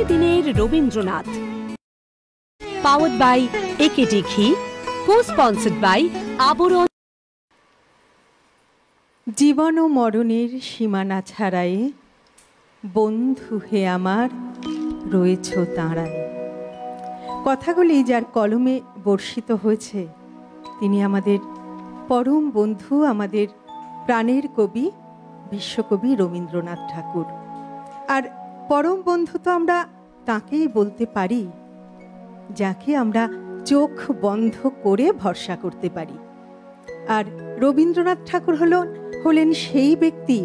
প্রতিদিনের Rabindranath, powered by AKD ঘি, কো-স্পন্সর্ড by আবরণ। জীবন ও মরণের সীমানা ছাড়ায়ে বন্ধু হে আমার রয়েছ তাঁরায়। কথাগুলি যার কলমে বর্ষিত হয়েছে তিনি আমাদের পরম বন্ধু, আমাদের প্রাণের কবি বিশ্বকবি রবীন্দ্রনাথ ঠাকুর। আর পরম বন্ধু তো আমরা তাকেই বলতে পারি যাকে আমরা চোখ বন্ধ করে ভরসা করতে পারি। আর রবীন্দ্রনাথ ঠাকুর হলেন সেই ব্যক্তি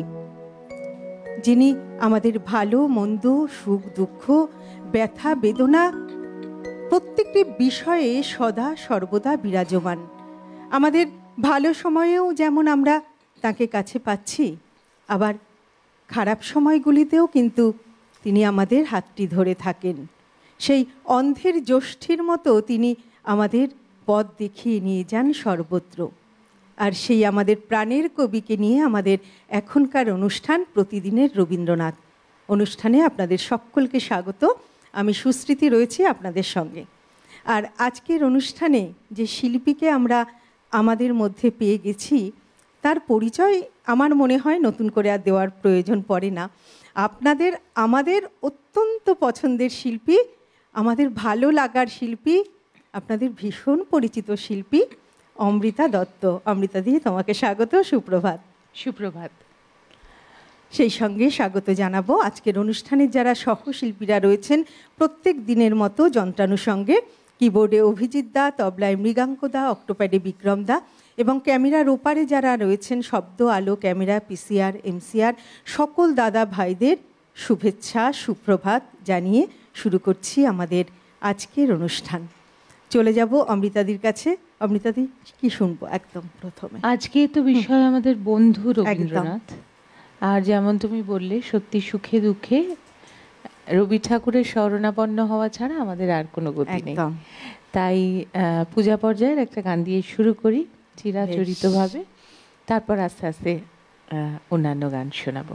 যিনি আমাদের ভালো মন্দ, সুখ দুঃখ, ব্যথা বেদনা প্রত্যেকটি বিষয়ে সদা সর্বদা বিরাজমান। আমাদের ভালো সময়েও যেমন আমরা তাকে কাছে পাচ্ছি, আবার খারাপ সময়গুলিতেও কিন্তু তিনি আমাদের হাতটি ধরে থাকেন। সেই অন্ধের জ্যোষ্ঠীর মতো তিনি আমাদের পথ দেখিয়ে নিয়ে যান সর্বত্র। আর সেই আমাদের প্রাণের কবিকে নিয়ে আমাদের এখনকার অনুষ্ঠান প্রতিদিনের রবীন্দ্রনাথ অনুষ্ঠানে আপনাদের সকলকে স্বাগত। আমি সুস্মৃতি রয়েছি আপনাদের সঙ্গে। আর আজকের অনুষ্ঠানে যে শিল্পীকে আমরা আমাদের মধ্যে পেয়ে গেছি তার পরিচয় আমার মনে হয় নতুন করে আর দেওয়ার প্রয়োজন পড়ে না। আপনাদের আমাদের অত্যন্ত পছন্দের শিল্পী, আমাদের ভালো লাগার শিল্পী, আপনাদের ভীষণ পরিচিত শিল্পী অমৃতা দত্ত। অমৃতা দি, তোমাকে স্বাগত। সুপ্রভাত। সুপ্রভাত। সেই সঙ্গে স্বাগত জানাবো আজকের অনুষ্ঠানের যারা সহশিল্পীরা রয়েছেন প্রত্যেক দিনের মতো যন্ত্রানুষঙ্গে কিবোর্ডে অভিজিৎ দা, তবলায় মৃগাঙ্ক দা, অক্টোপ্যাডে বিক্রম দা এবং ক্যামেরার ওপারে যারা রয়েছেন শব্দ, আলো, ক্যামেরা, পিসিআর, এমসিআর সকল দাদা ভাইদের শুভেচ্ছা সুপ্রভাত জানিয়ে শুরু করছি আমাদের আজকের অনুষ্ঠান। চলে যাব অমৃতাদির কাছে। অমৃতাদি, কি শুনবো একদম প্রথমে? আজকে তো বিষয় আমাদের বন্ধু রবীন্দ্রনাথ। আর যেমন তুমি বললে, সত্যি সুখে দুঃখে রবি ঠাকুরের শরণাপন্ন হওয়া ছাড়া আমাদের আর কোনো গতি নেই। তাই পূজা পর্যায়ের একটা গান দিয়ে শুরু করি চিরাচরিতভাবে, তারপর আস্তে আস্তে অন্যান্য গান শোনাবো।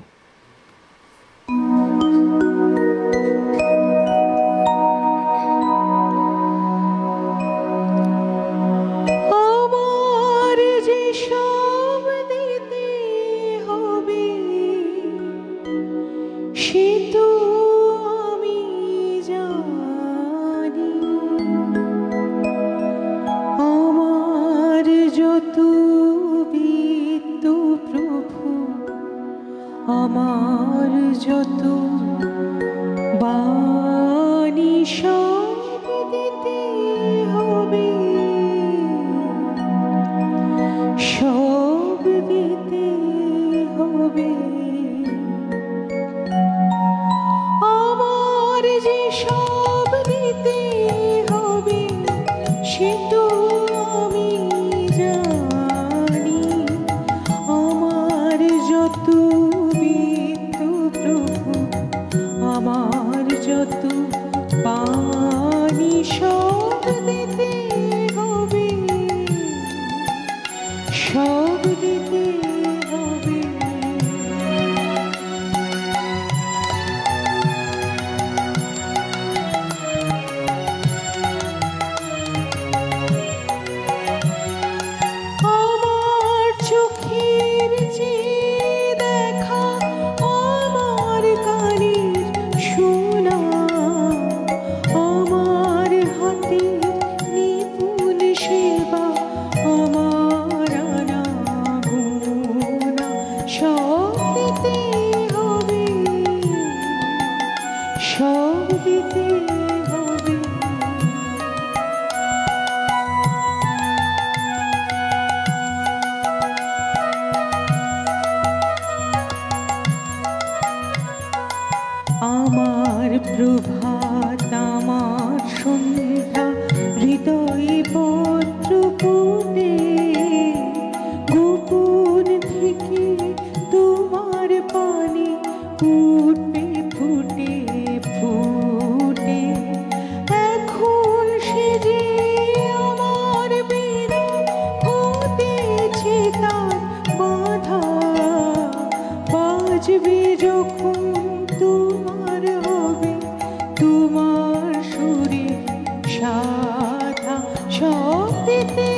আমার যত বাণী সব দিতে হবে, সব দিতে হবে। আমার যে সব দিতে হবে সে তো আমি জানি। আমার যত আমার যত পানি সব দিতে হবে, সব দিতে হবে। আমার চোখের যে দেখা, আমার কানের শোনা, আমার হাতের নিপুণ সেবা, আমার আনা দিতে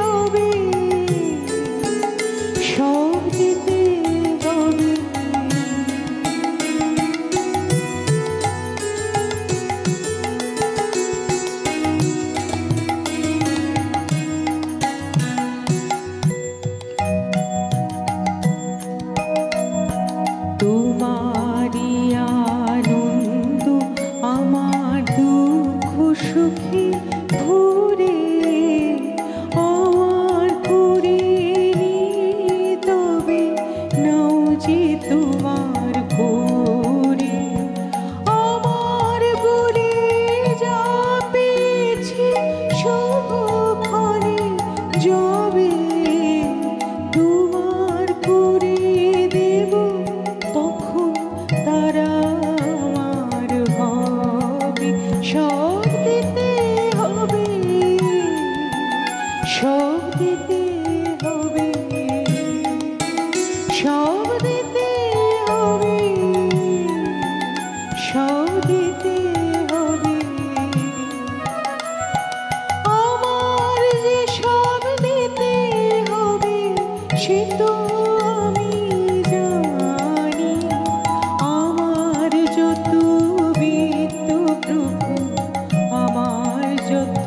হবে, সব দিতে হবে। তোমারি আনন্দ আমার দুঃখ সুখে ভরে আমার করে নিয়ে তবে নাও যে তোমার করে আমার বলে যা পেয়েছি শুভক্ষণে যাবে তোমার করে দেব, তখন তারা আমার হবে। সব দিতে হবে, সব দিতে হবে, সব দিতে হবে, সব দিতে হবে। আমার যে সব দিতে হবে সে তো আমি জানি, আমার যত বিত্ত প্রভু আমার যত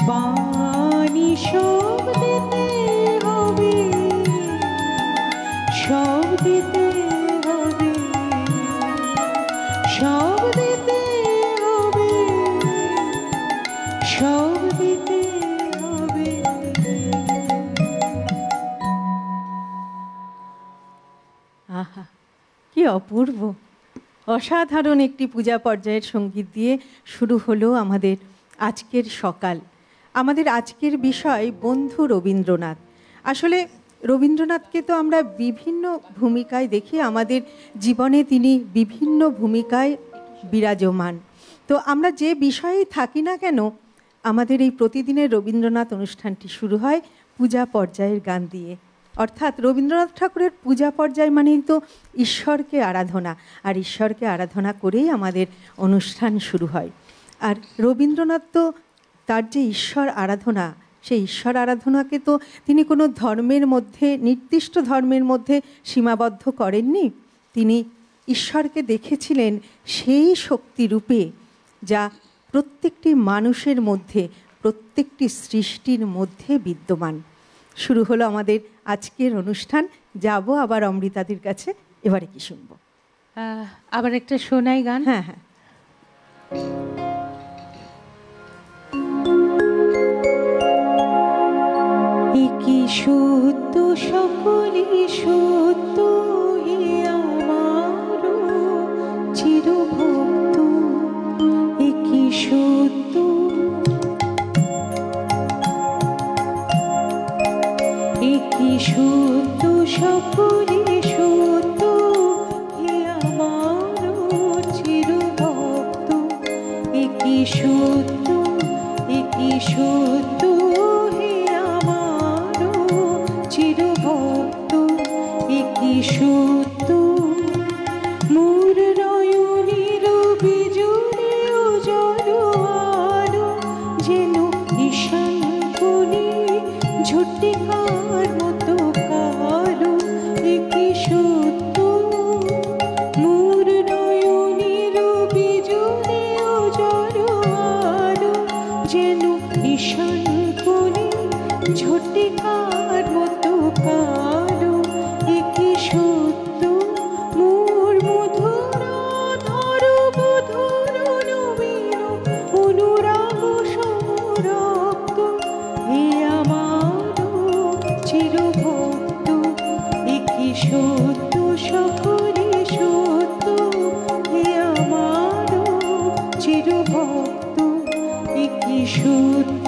বাণী সব দিতে হবে, সব দিতে হবে, সব দিতে হবে, সব দিতে হবে। আহা, কি অপূর্ব, অসাধারণ একটি পূজা পর্যায়ের সঙ্গীত দিয়ে শুরু হলো আমাদের আজকের সকাল। আমাদের আজকের বিষয় বন্ধু রবীন্দ্রনাথ। আসলে রবীন্দ্রনাথকে তো আমরা বিভিন্ন ভূমিকায় দেখি, আমাদের জীবনে তিনি বিভিন্ন ভূমিকায় বিরাজমান। তো আমরা যে বিষয়েই থাকি না কেন, আমাদের এই প্রতিদিনের রবীন্দ্রনাথ অনুষ্ঠানটি শুরু হয় পূজা পর্যায়ের গান দিয়ে। অর্থাৎ রবীন্দ্রনাথ ঠাকুরের পূজা পর্যায় মানেই তো ঈশ্বরকে আরাধনা, আর ঈশ্বরকে আরাধনা করেই আমাদের অনুষ্ঠান শুরু হয়। আর রবীন্দ্রনাথ তো তার যে ঈশ্বর আরাধনা, সেই ঈশ্বর আরাধনাকে তো তিনি কোনো ধর্মের মধ্যে, নির্দিষ্ট ধর্মের মধ্যে সীমাবদ্ধ করেননি। তিনি ঈশ্বরকে দেখেছিলেন সেই শক্তিরূপে যা প্রত্যেকটি মানুষের মধ্যে, প্রত্যেকটি সৃষ্টির মধ্যে বিদ্যমান। শুরু হলো আমাদের আজকের অনুষ্ঠান। যাব আবার অমৃতাদির কাছে, এবারে কি শুনবো? আবার একটা শোনাই গান। হ্যাঁ হ্যাঁ। কি সত্য সকলে সত্য হে আমার চিরভক্ত, কি সত্য কি সত্য সকলে সত্য হে আমার চিরভক্ত, কি সত্য কি সত্য হে আমার চিরভক্ত, কি সত্য মোর নয়নের বিজুড়ে উজাড়ো আলো যেন ঈশান কোণে ঝটিকার মতো কালো, কি সত্য মোর নয়নের বিজুড়ে উজাড়ো আলো যেন ঈশান কোণে ঝটিকার মতো কালো, কি সত্য মোর মধুর ধর বধুর নবীন অনুরাগ সমরক্ত, হে আমার চিরভক্ত, কি সত্য সকলে সত্য হে আমার চিরভক্ত, কি সত্য।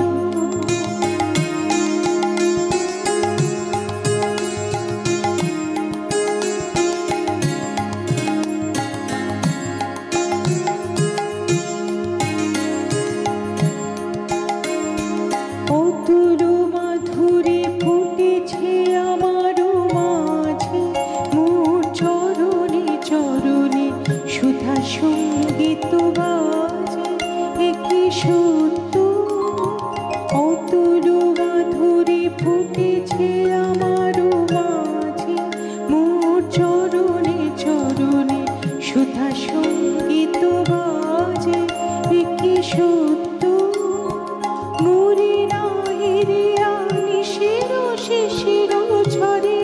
ফুটেছে আমার মাঝে, মোর চরণে চরণে সুধা সঙ্গীত বাজে। কি সত্য মুড়ি না হিরিয়া নিশির শিশির ঝরে,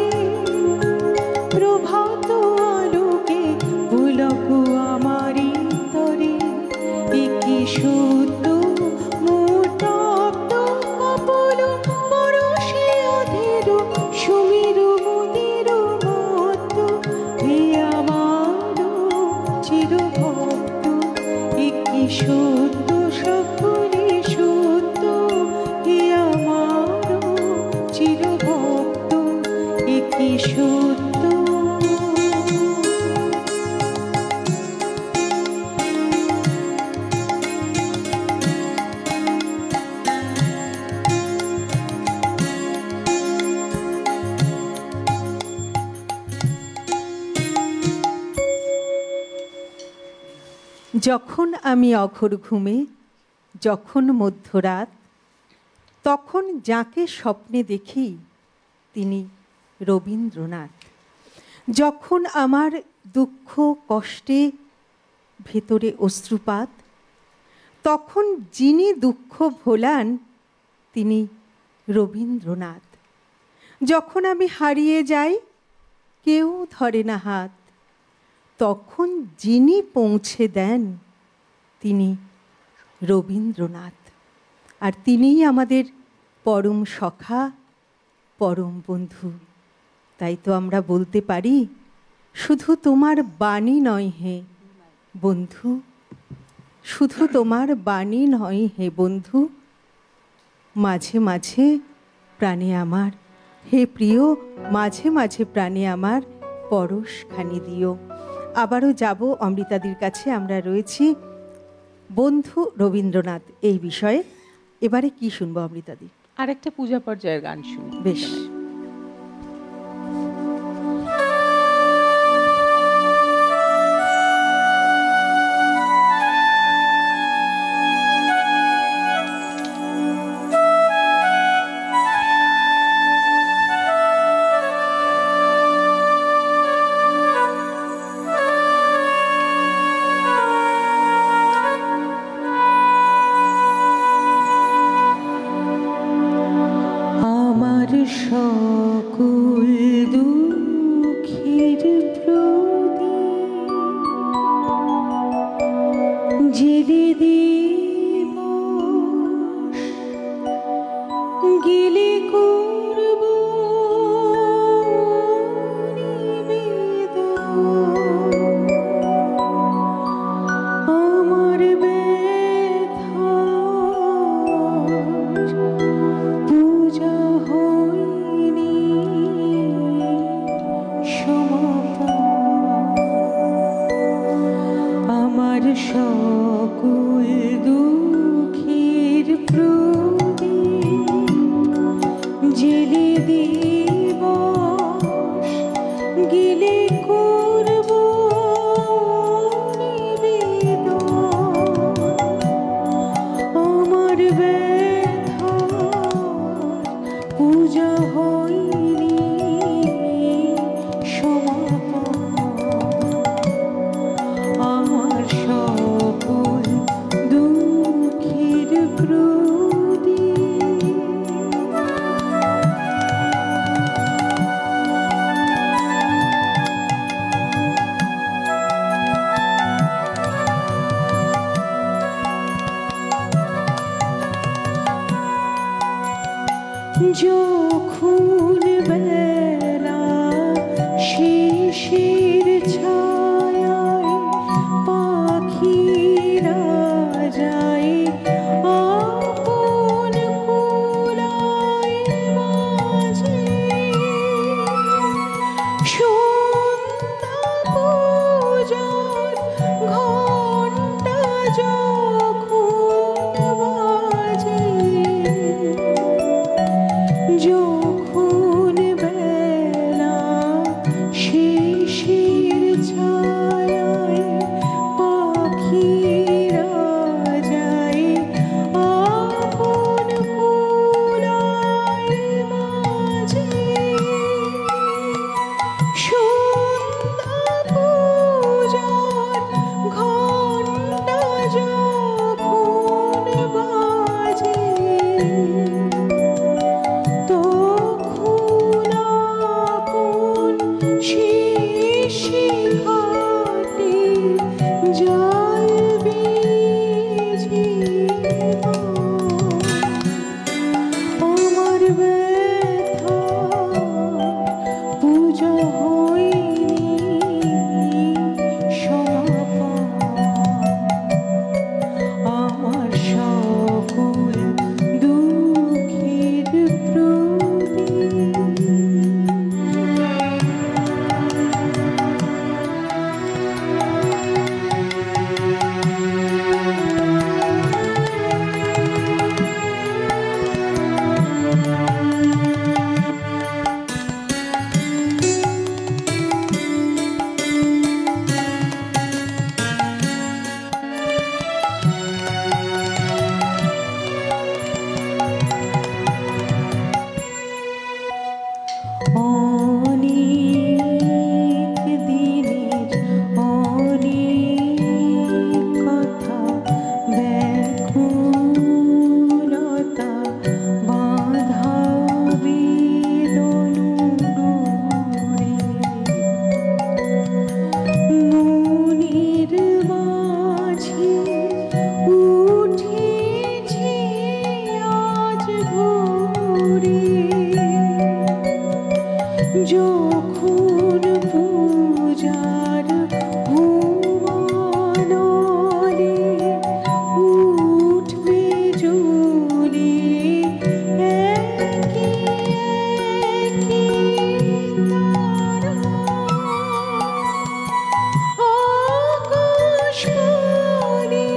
প্রভাত আলোকে পুলক আমারি তরে। কি সত্য মোর তপ্ত কপল পরশে অধীর সুমির মুদির মত। হে আমার চিরভক্ত, কি সত্য সকলে সত্য। হে আমার চিরভক্ত, কি সত্য। যখন আমি অঘোর ঘুমে, যখন মধ্যরাত, তখন যাকে স্বপ্নে দেখি তিনি রবীন্দ্রনাথ। যখন আমার দুঃখ কষ্টে ভেতরে অশ্রুপাত, তখন যিনি দুঃখ ভোলান তিনি রবীন্দ্রনাথ। যখন আমি হারিয়ে যাই, কেউ ধরে না হাত, তখন যিনি পৌঁছে দেন তিনি রবীন্দ্রনাথ। আর তিনিই আমাদের পরম সখা, পরম বন্ধু। তাই তো আমরা বলতে পারি, শুধু তোমার বাণী নয় হে বন্ধু, শুধু তোমার বাণী নয় হে বন্ধু, মাঝে মাঝে প্রাণে আমার, হে প্রিয়, মাঝে মাঝে প্রাণে আমার পরশখানি দিও। আবারও যাব অমৃতাদির কাছে। আমরা রয়েছি বন্ধু রবীন্দ্রনাথ এই বিষয়ে। এবারে কি শুনবো অমৃতাদি? আর একটা পূজা পর্যায়ের গান শুনি। বেশ। সকল দুঃখের প্রদীপ জেলে দিবস গেলে করব নিবেদন। আমার ব্যথা পূজা হয়নি সমাপন। আমার সকল দুঃখের প্রদীপ জেলে দিবস গেলে করব নিবেদন। আমার ব্যথা পূজা হয়নি সমাপন। আমার সকল দুঃখের প্রদীপ যখন বেলা শিশির ছায়ায় পাখিরা যায় আপন কুলায় মাঝে। সন্ধ্যা পূজার ঘণ্টা যখন বাজে, যখন বেলা শিশির ছায়ায় পাখিরা যায় আপন কুলায় অনেক দিনের অনেক কথা ব্যাকুলতা বাঁধা বেদন ডোরে মনের মাঝে উঠেছে আজ ভোরে যখন পূজার হুমানলে উঠবে জ্বলে একে একে তারা আকাশ পানে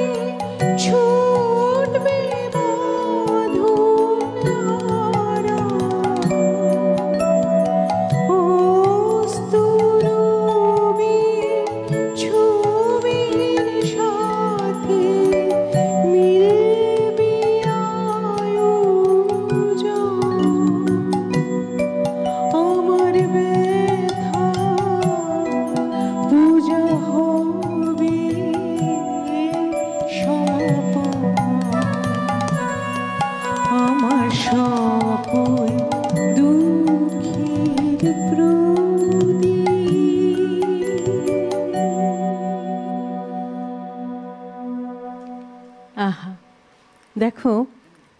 ছুটবে বাঁধন অস্তুরবি ছবির সাথে মিলবে আয়োজন আমার ব্যথা পূজা হবে সমাপন আমার সকল দুঃখের প্রদীপ আহা, দেখো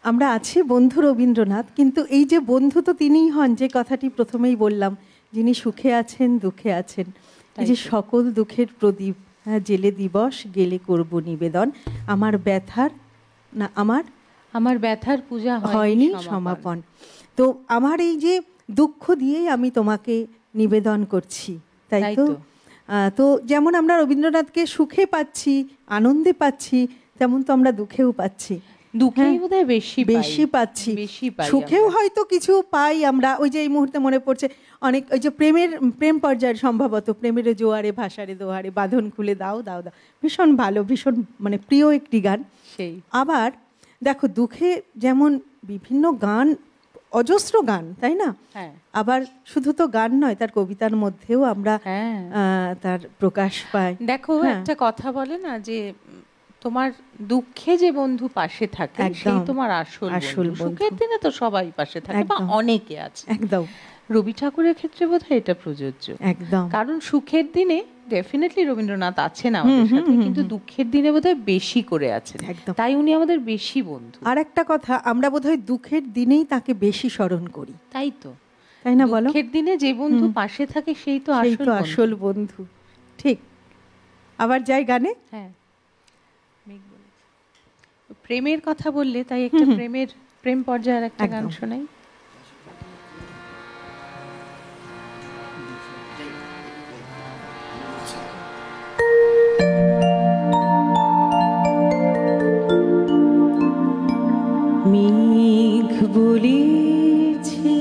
আমরা আছি বন্ধু রবীন্দ্রনাথ, কিন্তু এই যে বন্ধু তো তিনিই হন যে কথাটি প্রথমেই বললাম, যিনি সুখে আছেন দুঃখে আছেন। এই যে সকল দুঃখের প্রদীপ, হ্যাঁ, জেলে দিবস গেলে করব নিবেদন, আমার ব্যথার না আমার ব্যথার পূজা হয়নি সমাপন। তো আমার এই যে দুঃখ দিয়েই আমি তোমাকে নিবেদন করছি, তাই তো? তো যেমন আমরা রবীন্দ্রনাথকে সুখে পাচ্ছি, আনন্দে পাচ্ছি, তেমন তো আমরা দুঃখেও পাচ্ছি। দুঃখেই বোধহয় বেশি পাচ্ছি, সুখেও হয়তো কিছু পাই আমরা। ওই যে এই মুহূর্তে মনে পড়ছে অনেক, ওই যে প্রেম পর্যায়ের সম্ভবত প্রেমের জোয়ারে ভাসারে দোহারে বাঁধন খুলে দাও দাও দাও, ভীষণ ভালো, ভীষণ মানে প্রিয় একটি গান। সেই আবার দেখো দুঃখে যেমন বিভিন্ন গান, অজস্র গান, তাই না? আবার শুধু তো গান নয়, তার কবিতার মধ্যেও আমরা তার প্রকাশ পাই। দেখো একটা কথা বলে না যে তোমার দুঃখে যে বন্ধু পাশে থাকে সেই তোমার আসল বন্ধু। সুখের দিনে তো সবাই পাশে থাকে বা অনেকে আছে। একদম রবি ঠাকুরের ক্ষেত্রে বোধহয় এটা প্রযোজ্য। একদম, কারণ সুখের দিনে ডেফিনেটলি রবীন্দ্রনাথ আছেন আমাদের সাথে, কিন্তু দুঃখের দিনে বোধহয় বেশি করে আছেন, তাই উনি আমাদের বেশি বন্ধু। আর একটা কথা, আমরা বোধহয় দুঃখের দিনেই তাকে বেশি স্মরণ করি, তাই তো, তাই না বলো? দুঃখের দিনে যে বন্ধু পাশে থাকে সেই তো আসল বন্ধু। ঠিক। আবার যাই গানে। হ্যাঁ, প্রেমের কথা বললে তাই একটা প্রেম পর্যায়ের একটা গান শোনাই। মেঘ বলেছে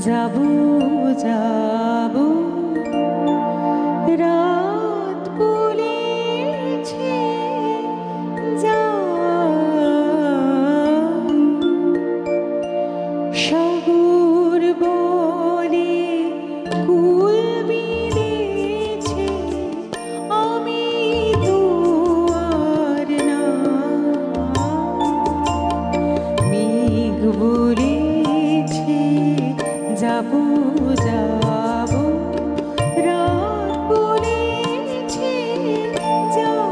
যাব যাব, রাত বলেছে সাগর বলে কুল বিঁধেছে, আমি তো আর না। মেঘ বলেছে যাব যাব, রাত বলেছে যাই,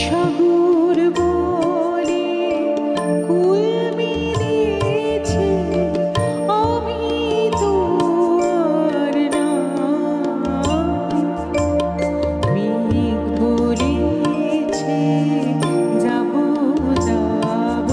সাগর বলে কুল বিঁধেছে, আমি তো আর না। মেঘ বলেছে যাব যাব,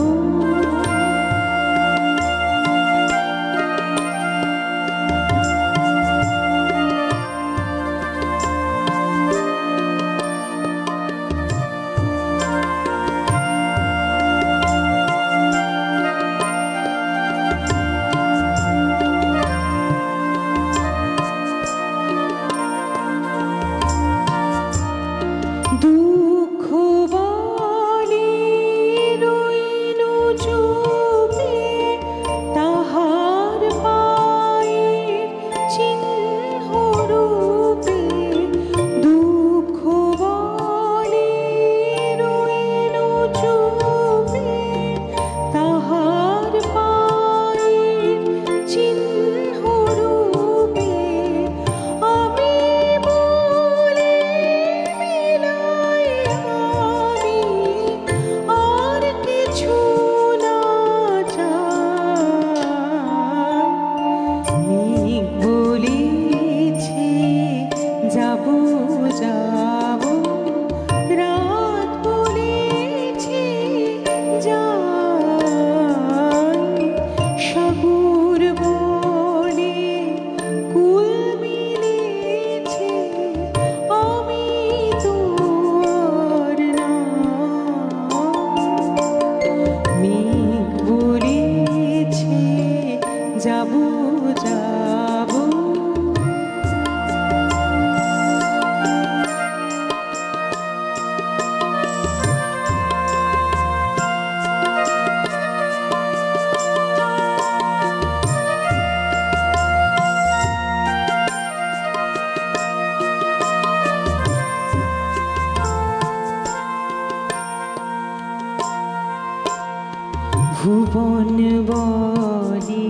ভুবন বলে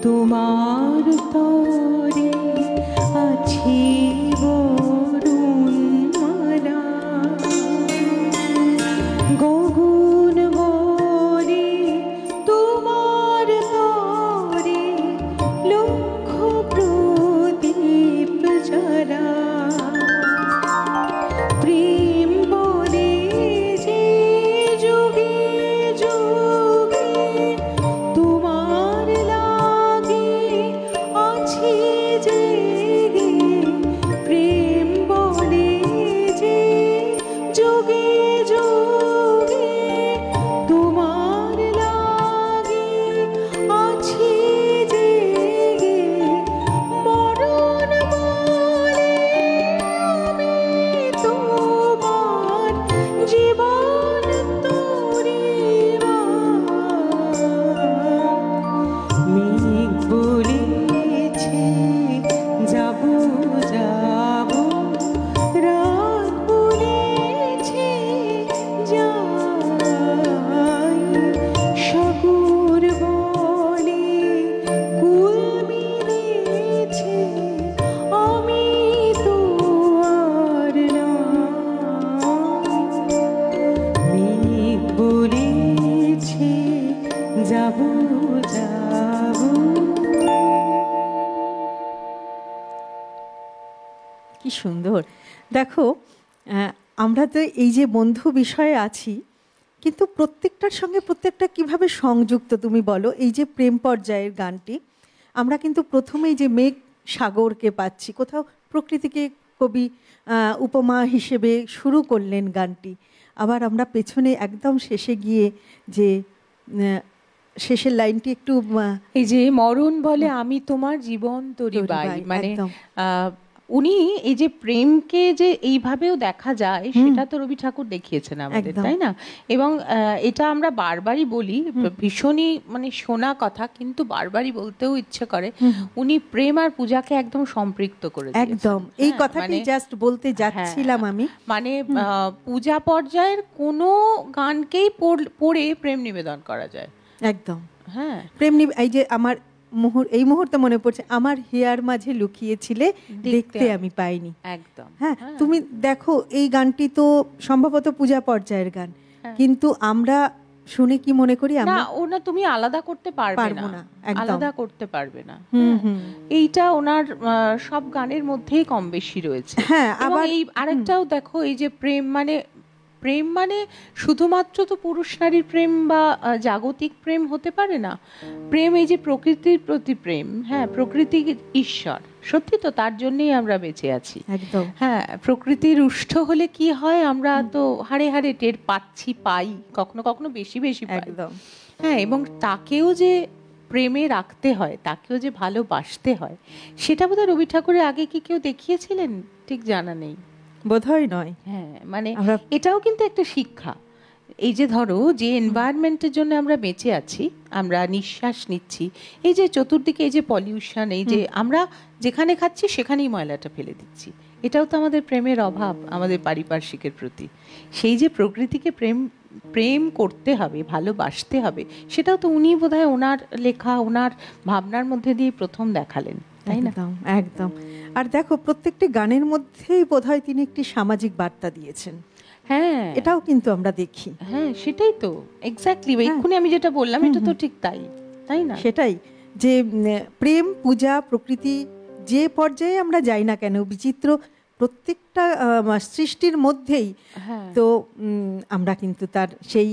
তোমার তরে আছি বরুণ মালা, গগন বলে তোমার তরে লক্ষ প্রদীপ জ্বালা, প্রেম বলে যে যুগে যুগে তোমার লাগে আছি জেগে, প্রেম বলে যে যুগে যুগে তোমার লাগে আছি জেগে, মরণ বলে আমি তোমার জীবন তরিবা, মেঘ বলেছে যাব যাব, রাত বলেছে যাই, সাগর বলে কুল মিলেছে, আমি তো আর নাই, মেঘ বলেছে যাব যাব। কি সুন্দর। দেখো আমরা তো এই যে বন্ধু বিষয়ে আছি, কিন্তু প্রত্যেকটার সঙ্গে প্রত্যেকটা কিভাবে সংযুক্ত তুমি বলো। এই যে প্রেম পর্যায়ের গানটি, আমরা কিন্তু প্রথমেই যে মেঘ সাগরকে পাচ্ছি, কোথাও প্রকৃতিকে কবি উপমা হিসেবে শুরু করলেন গানটি, আবার আমরা পেছনে একদম শেষে গিয়ে যে শেষের লাইনটি একটু এই যে মরণ বলে আমি তোমার জীবন তরিবাই, মানে উনি এই যে প্রেমকে যে এইভাবেও দেখা যায় সেটা তো রবি ঠাকুর দেখিয়েছেন আমাদের, তাই না? এবং এটা আমরা বারবারই বলি, ভীষণই মানে শোনা কথা, কিন্তু বারবারই বলতেও ইচ্ছে করে, উনি প্রেম আর পূজাকে একদম সম্পৃক্ত করে দিয়েছেন। একদম এই কথাটি জাস্ট বলতে যাচ্ছিলাম আমি, মানে পূজা পর্যায়ের কোনো গানকেই পড়ে প্রেম নিবেদন করা যায় একদম। হ্যাঁ, প্রেম এই যে আমার এই মুহূর্তে মনে পড়ছে, আমার হিয়ার মাঝে লুকিয়েছিলে দেখতে আমি পাইনি। একদম। হ্যাঁ, তুমি দেখো এই গানটি তো সম্ভবত পূজা পর্যায়ের গান, কিন্তু আমরা শুনে কি মনে করি, না ওনা তুমি আলাদা করতে পারবে না, আলাদা করতে পারবে না। এইটা ওনার সব গানের মধ্যেই কম বেশি রয়েছে। হ্যাঁ, আবার এই আরেকটাও দেখো, এই যে প্রেম মানে শুধুমাত্র তো পুরুষ নারীর প্রেম বা জাগতিক প্রেম হতে পারে না। প্রেম এই যে প্রকৃতির প্রতি প্রেম, হ্যাঁ, প্রকৃতি ঈশ্বর, সত্যি তো, তার জন্যই আমরা বেঁচে আছি। একদম। হ্যাঁ, প্রকৃতি রুষ্ট হলে কি হয়, আমরা তো হাড়ে হাড়ে টের পাই, কখনো কখনো বেশি বেশি পাই। একদম। হ্যাঁ, এবং তাকেও যে প্রেমে রাখতে হয়, তাকেও যে ভালোবাসতে হয়, সেটা বোধহয় রবি ঠাকুরের আগে কি কেউ দেখিয়েছিলেন ঠিক জানা নেই, বোধহয় নয়। হ্যাঁ, মানে এটাও কিন্তু একটা শিক্ষা। এই যে ধরো যে এনভায়রনমেন্টের জন্য আমরা বেঁচে আছি, আমরা নিঃশ্বাস নিচ্ছি, এই যে চতুর্দিকে এই যে পলিউশন, এই যে আমরা যেখানে খাচ্ছি সেখানেই ময়লাটা ফেলে দিচ্ছি, এটাও তো আমাদের প্রেমের অভাব আমাদের পারিপার্শ্বিকের প্রতি। সেই যে প্রকৃতিকে প্রেম করতে হবে, ভালোবাসতে হবে, সেটাও তো উনি বোধহয় ওনার লেখা, ওনার ভাবনার মধ্যে দিয়ে প্রথম দেখালেন, তাই না? একদম একদম। আর দেখো প্রত্যেকটি গানের মধ্যেই বোধহয় তিনি একটি সামাজিক বার্তা দিয়েছেন। হ্যাঁ, এটাও কিন্তু আমরা দেখি। হ্যাঁ, সেটাই তো, এক্স্যাক্টলি এক্ষুনি আমি যেটা বললাম এটা তো ঠিক তাই না? সেটাই, যে প্রেম, পূজা, প্রকৃতি যে পর্যায়ে আমরা যাই না কেন, বিচিত্র প্রত্যেকটা সৃষ্টির মধ্যেই তো আমরা কিন্তু তার সেই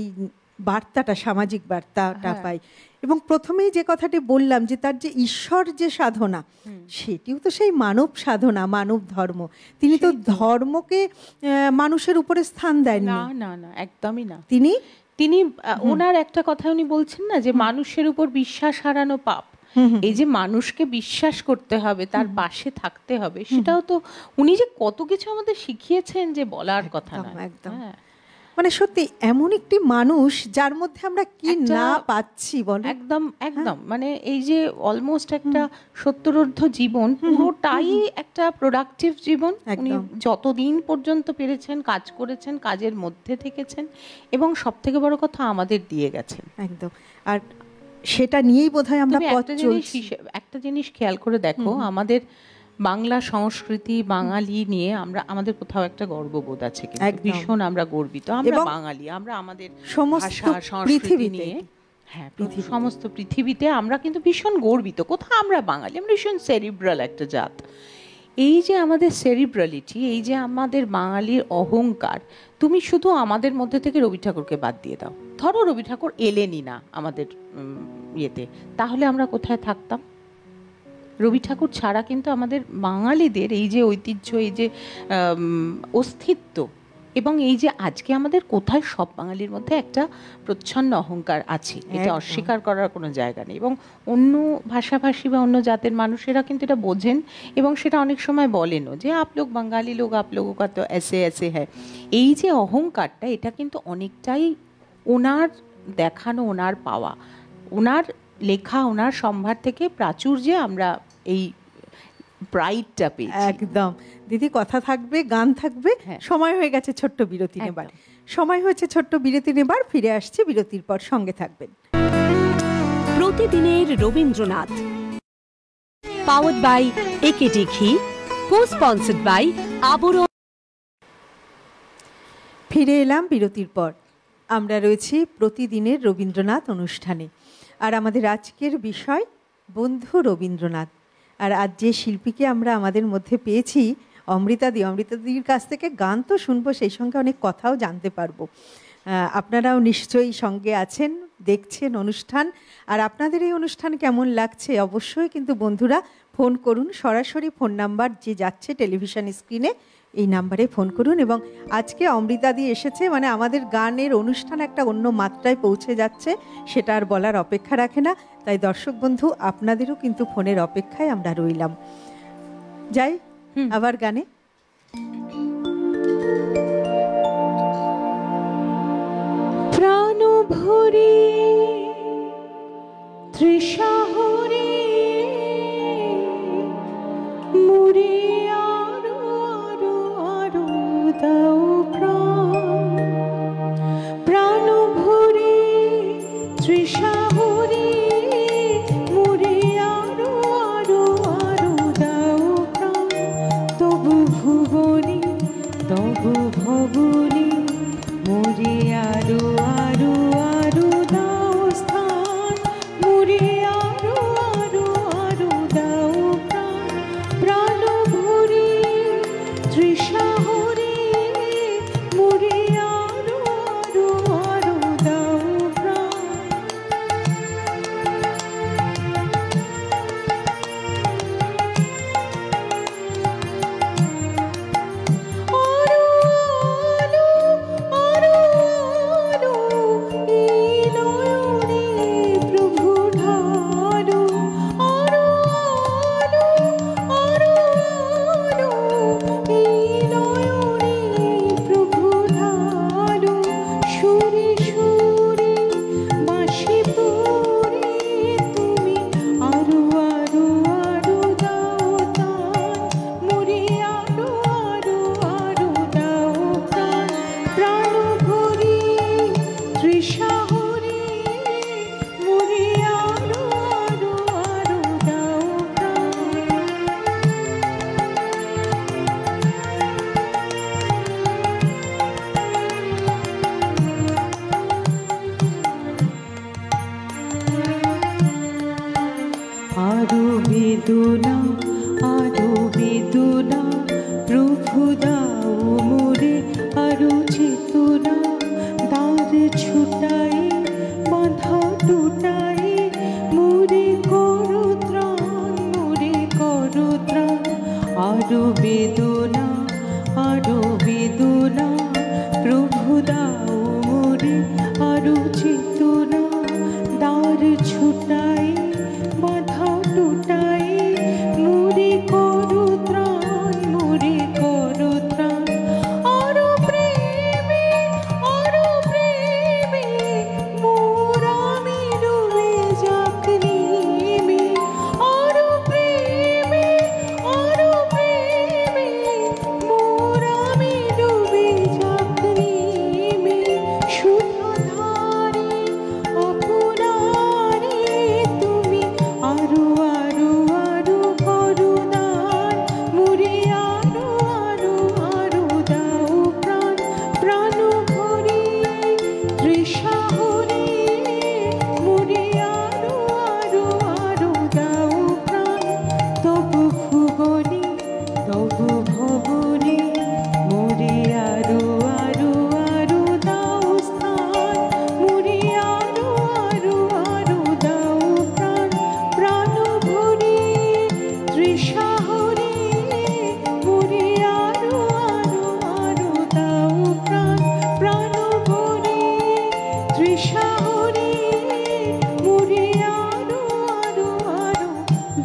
বার্তাটা, সামাজিক বার্তাটা পাই। এবং প্রথমেই যে কথাটি বললাম যে তার যে ঈশ্বর যে সাধনা, সেটিও তো সেই মানব সাধনা, মানব ধর্ম। তিনি তো ধর্মকে মানুষের উপরে স্থান দেন না, না না, একদমই না। তিনি ওনার একটা কথা উনি বলছেন না, যে মানুষের উপর বিশ্বাস হারানো পাপ। এই যে মানুষকে বিশ্বাস করতে হবে, তার পাশে থাকতে হবে, সেটাও তো উনি যে কত কিছু আমাদের শিখিয়েছেন যে বলার কথা না। একদম। মানে সত্যি এমন একটি মানুষ যার মধ্যে আমরা কি না পাচ্ছি বল। একদম একদম, মানে এই যে অলমোস্ট একটা সত্তরোর্ধ্ব জীবন, পুরোটাই একটা প্রোডাক্টিভ জীবন। উনি যতদিন পর্যন্ত পেরেছেন কাজ করেছেন, কাজের মধ্যে থেকেছেন, এবং সব থেকে বড় কথা আমাদের দিয়ে গেছেন। একদম। আর সেটা নিয়েই বোধহয় আমরা একটা জিনিস খেয়াল করে দেখো, আমাদের বাংলা সংস্কৃতি, বাঙালি নিয়ে আমাদের কোথাও একটা গর্ববোধ আছে, কিন্তু ভীষণ আমরা গর্বিত। আমরা বাঙালি, আমরা আমাদের ভাষা সংস্কৃতি নিয়ে, হ্যাঁ, সমস্ত পৃথিবীতে আমরা কিন্তু ভীষণ গর্বিত। কোথাও আমরা বাঙালি, আমরা ভীষণ সেরিব্রাল একটা জাত। এই যে আমাদের সেরিব্রালিটি, এই যে আমাদের বাঙালির অহংকার, তুমি শুধু আমাদের মধ্যে থেকে রবি ঠাকুরকে বাদ দিয়ে দাও, ধরো রবি ঠাকুর এলেনই না আমাদের ইয়েতে, তাহলে আমরা কোথায় থাকতাম? রবি ঠাকুর ছাড়া কিন্তু আমাদের বাঙালিদের এই যে ঐতিহ্য, এই যে অস্তিত্ব, এবং এই যে আজকে আমাদের কোথায় সব বাঙালির মধ্যে একটা প্রচ্ছন্ন অহংকার আছে, এটা অস্বীকার করার কোনো জায়গা নেই। এবং অন্য ভাষাভাষী বা অন্য জাতের মানুষেরা কিন্তু এটা বোঝেন, এবং সেটা অনেক সময় বলেনও যে আপ লোক বাঙালি লোক, আপ লোগো কা তো এসে এসে হ্যায়। এই যে অহংকারটা, এটা কিন্তু অনেকটাই ওনার দেখানো, ওনার পাওয়া, ওনার লেখা, ওনার সম্ভার থেকে প্রাচুর্যে আমরা এই প্রাইডটা পেয়েছি। একদম দিদি, কথা থাকবে, গান থাকবে। সময় হয়ে গেছে ছোট্ট বিরতি নেবার, সময় হয়েছে ছোট্ট বিরতি নেবার। ফিরে আসছে বিরতির পর, সঙ্গে থাকবেন। প্রতিদিনের রবীন্দ্রনাথ, পাওয়ার্ড বাই একেডি ঘি, কো-স্পন্সর্ড বাই আবরণ। ফিরে এলাম বিরতির পর। আমরা রয়েছি প্রতিদিনের রবীন্দ্রনাথ অনুষ্ঠানে, আর আমাদের আজকের বিষয় বন্ধু রবীন্দ্রনাথ। আর আজ যে শিল্পীকে আমরা আমাদের মধ্যে পেয়েছি, অমৃতাদি, অমৃতাদির কাছ থেকে গান তো শুনবো, সেই সঙ্গে অনেক কথাও জানতে পারবো। আপনারাও নিশ্চয়ই সঙ্গে আছেন, দেখছেন অনুষ্ঠান। আর আপনাদের এই অনুষ্ঠান কেমন লাগছে অবশ্যই কিন্তু বন্ধুরা ফোন করুন। সরাসরি ফোন নাম্বার যে যাচ্ছে টেলিভিশন স্ক্রিনে, এই নাম্বারে ফোন করুন। এবং আজকে অমৃতাদি এসেছে, মানে আমাদের গানের অনুষ্ঠান একটা অন্য মাত্রায় পৌঁছে যাচ্ছে, সেটা আর বলার অপেক্ষা রাখে না। তাই দর্শক বন্ধু, আপনাদেরও কিন্তু ফোনের অপেক্ষায় আমরা রইলাম। যাই আবার গানে। প্রাণ ভরে তৃষা হরে মুরে আরো আরো আরো দাও প্রাণ। প্রাণ ভরে তৃষা হরে মুরে আরো আরো আরো দাও প্রাণ। তবু ভুবনে তবু ভবনে মুরে আরো আরো আরো দাও স্থান। মুরে আরো আরো আরো দাও প্রাণ। প্রাণ ভরে তৃষা হরে মুরে আরো আরো আরো দাও প্রাণ। আরো বেদনা আরো বেদনা প্রভু দাও মোরে আরো চেতনা। দ্বার ছুটাই বাঁধা টুটাই মোরে করো ত্রাণ মোরে করো ত্রাণ। আরো বেদনা আরো বেদনা প্রভু দাও মোরে আরো চেতনা। দ্বার ছুটাই বাঁধা টুটাই মুরে করো ত্রাণ মুরে করো ত্রাণ। আরো প্রেমে আরো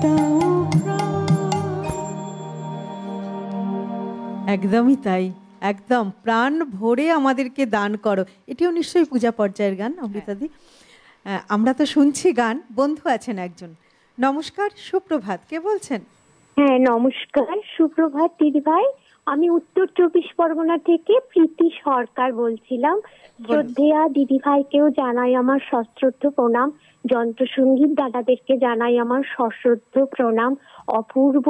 দাও প্রাণ। একদমই তাই, একদম প্রাণ ভরে আমাদেরকে দান করো। এটিও নিশ্চয়ই পূজা পর্যায়ের গান অমৃতাদি। আমরা তো শুনছি গান। বন্ধু আছেন একজন। নমস্কার, সুপ্রভাত, কে বলছেন? হ্যাঁ নমস্কার, সুপ্রভাত দিদিভাই। আমি উত্তর 24 পরগনা থেকে প্রীতি সরকার বলছিলাম। শ্রদ্ধেয়া দিদিভাইকেও জানাই আমার সশ্রদ্ধ প্রণাম, যন্ত্রসঙ্গীত দাদাদেরকে জানাই আমার সশ্রদ্ধ প্রণাম। অপূর্ব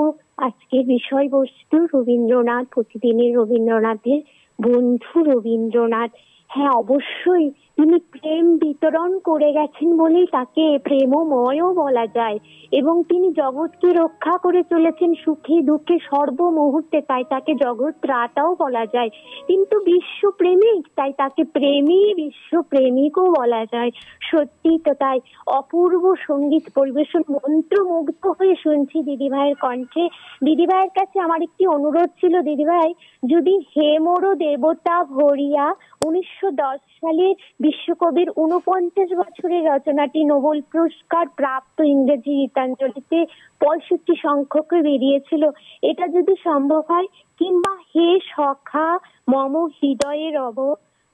আজকের বিষয়বস্তু রবীন্দ্রনাথ, প্রতিদিনের রবীন্দ্রনাথের বন্ধু রবীন্দ্রনাথ। হ্যাঁ অবশ্যই তিনি প্রেম বিতরণ করে গেছেন বলেই তাকে প্রেমময়ও বলা যায়, এবং তিনি জগৎকে রক্ষা করে চলেছেন সুখে দুঃখে সর্বমুহূর্তে, তাই তাকে জগৎ ত্রাতাও বলা যায়। কিন্তু বিশ্বপ্রেমিক, তাই তাকে প্রেমী বিশ্বপ্রেমিকও বলা যায়। সত্যি তো তাই। অপূর্ব সঙ্গীত পরিবেশন, মন্ত্রমুগ্ধ হয়ে শুনছি দিদিভাইয়ের কণ্ঠে। দিদিভাইয়ের কাছে আমার একটি অনুরোধ ছিল দিদিভাই, যদি হে মোর দেবতা ভরিয়া 1910 সালে বিশ্বকবির 49 বছরের রচনাটি নোবেল পুরস্কার প্রাপ্ত ইংরেজি গীতাঞ্জলিতে 65 সংখ্যকে বেরিয়েছিল, এটা যদি সম্ভব হয়, কিংবা হে সখা মম হৃদয়ে রব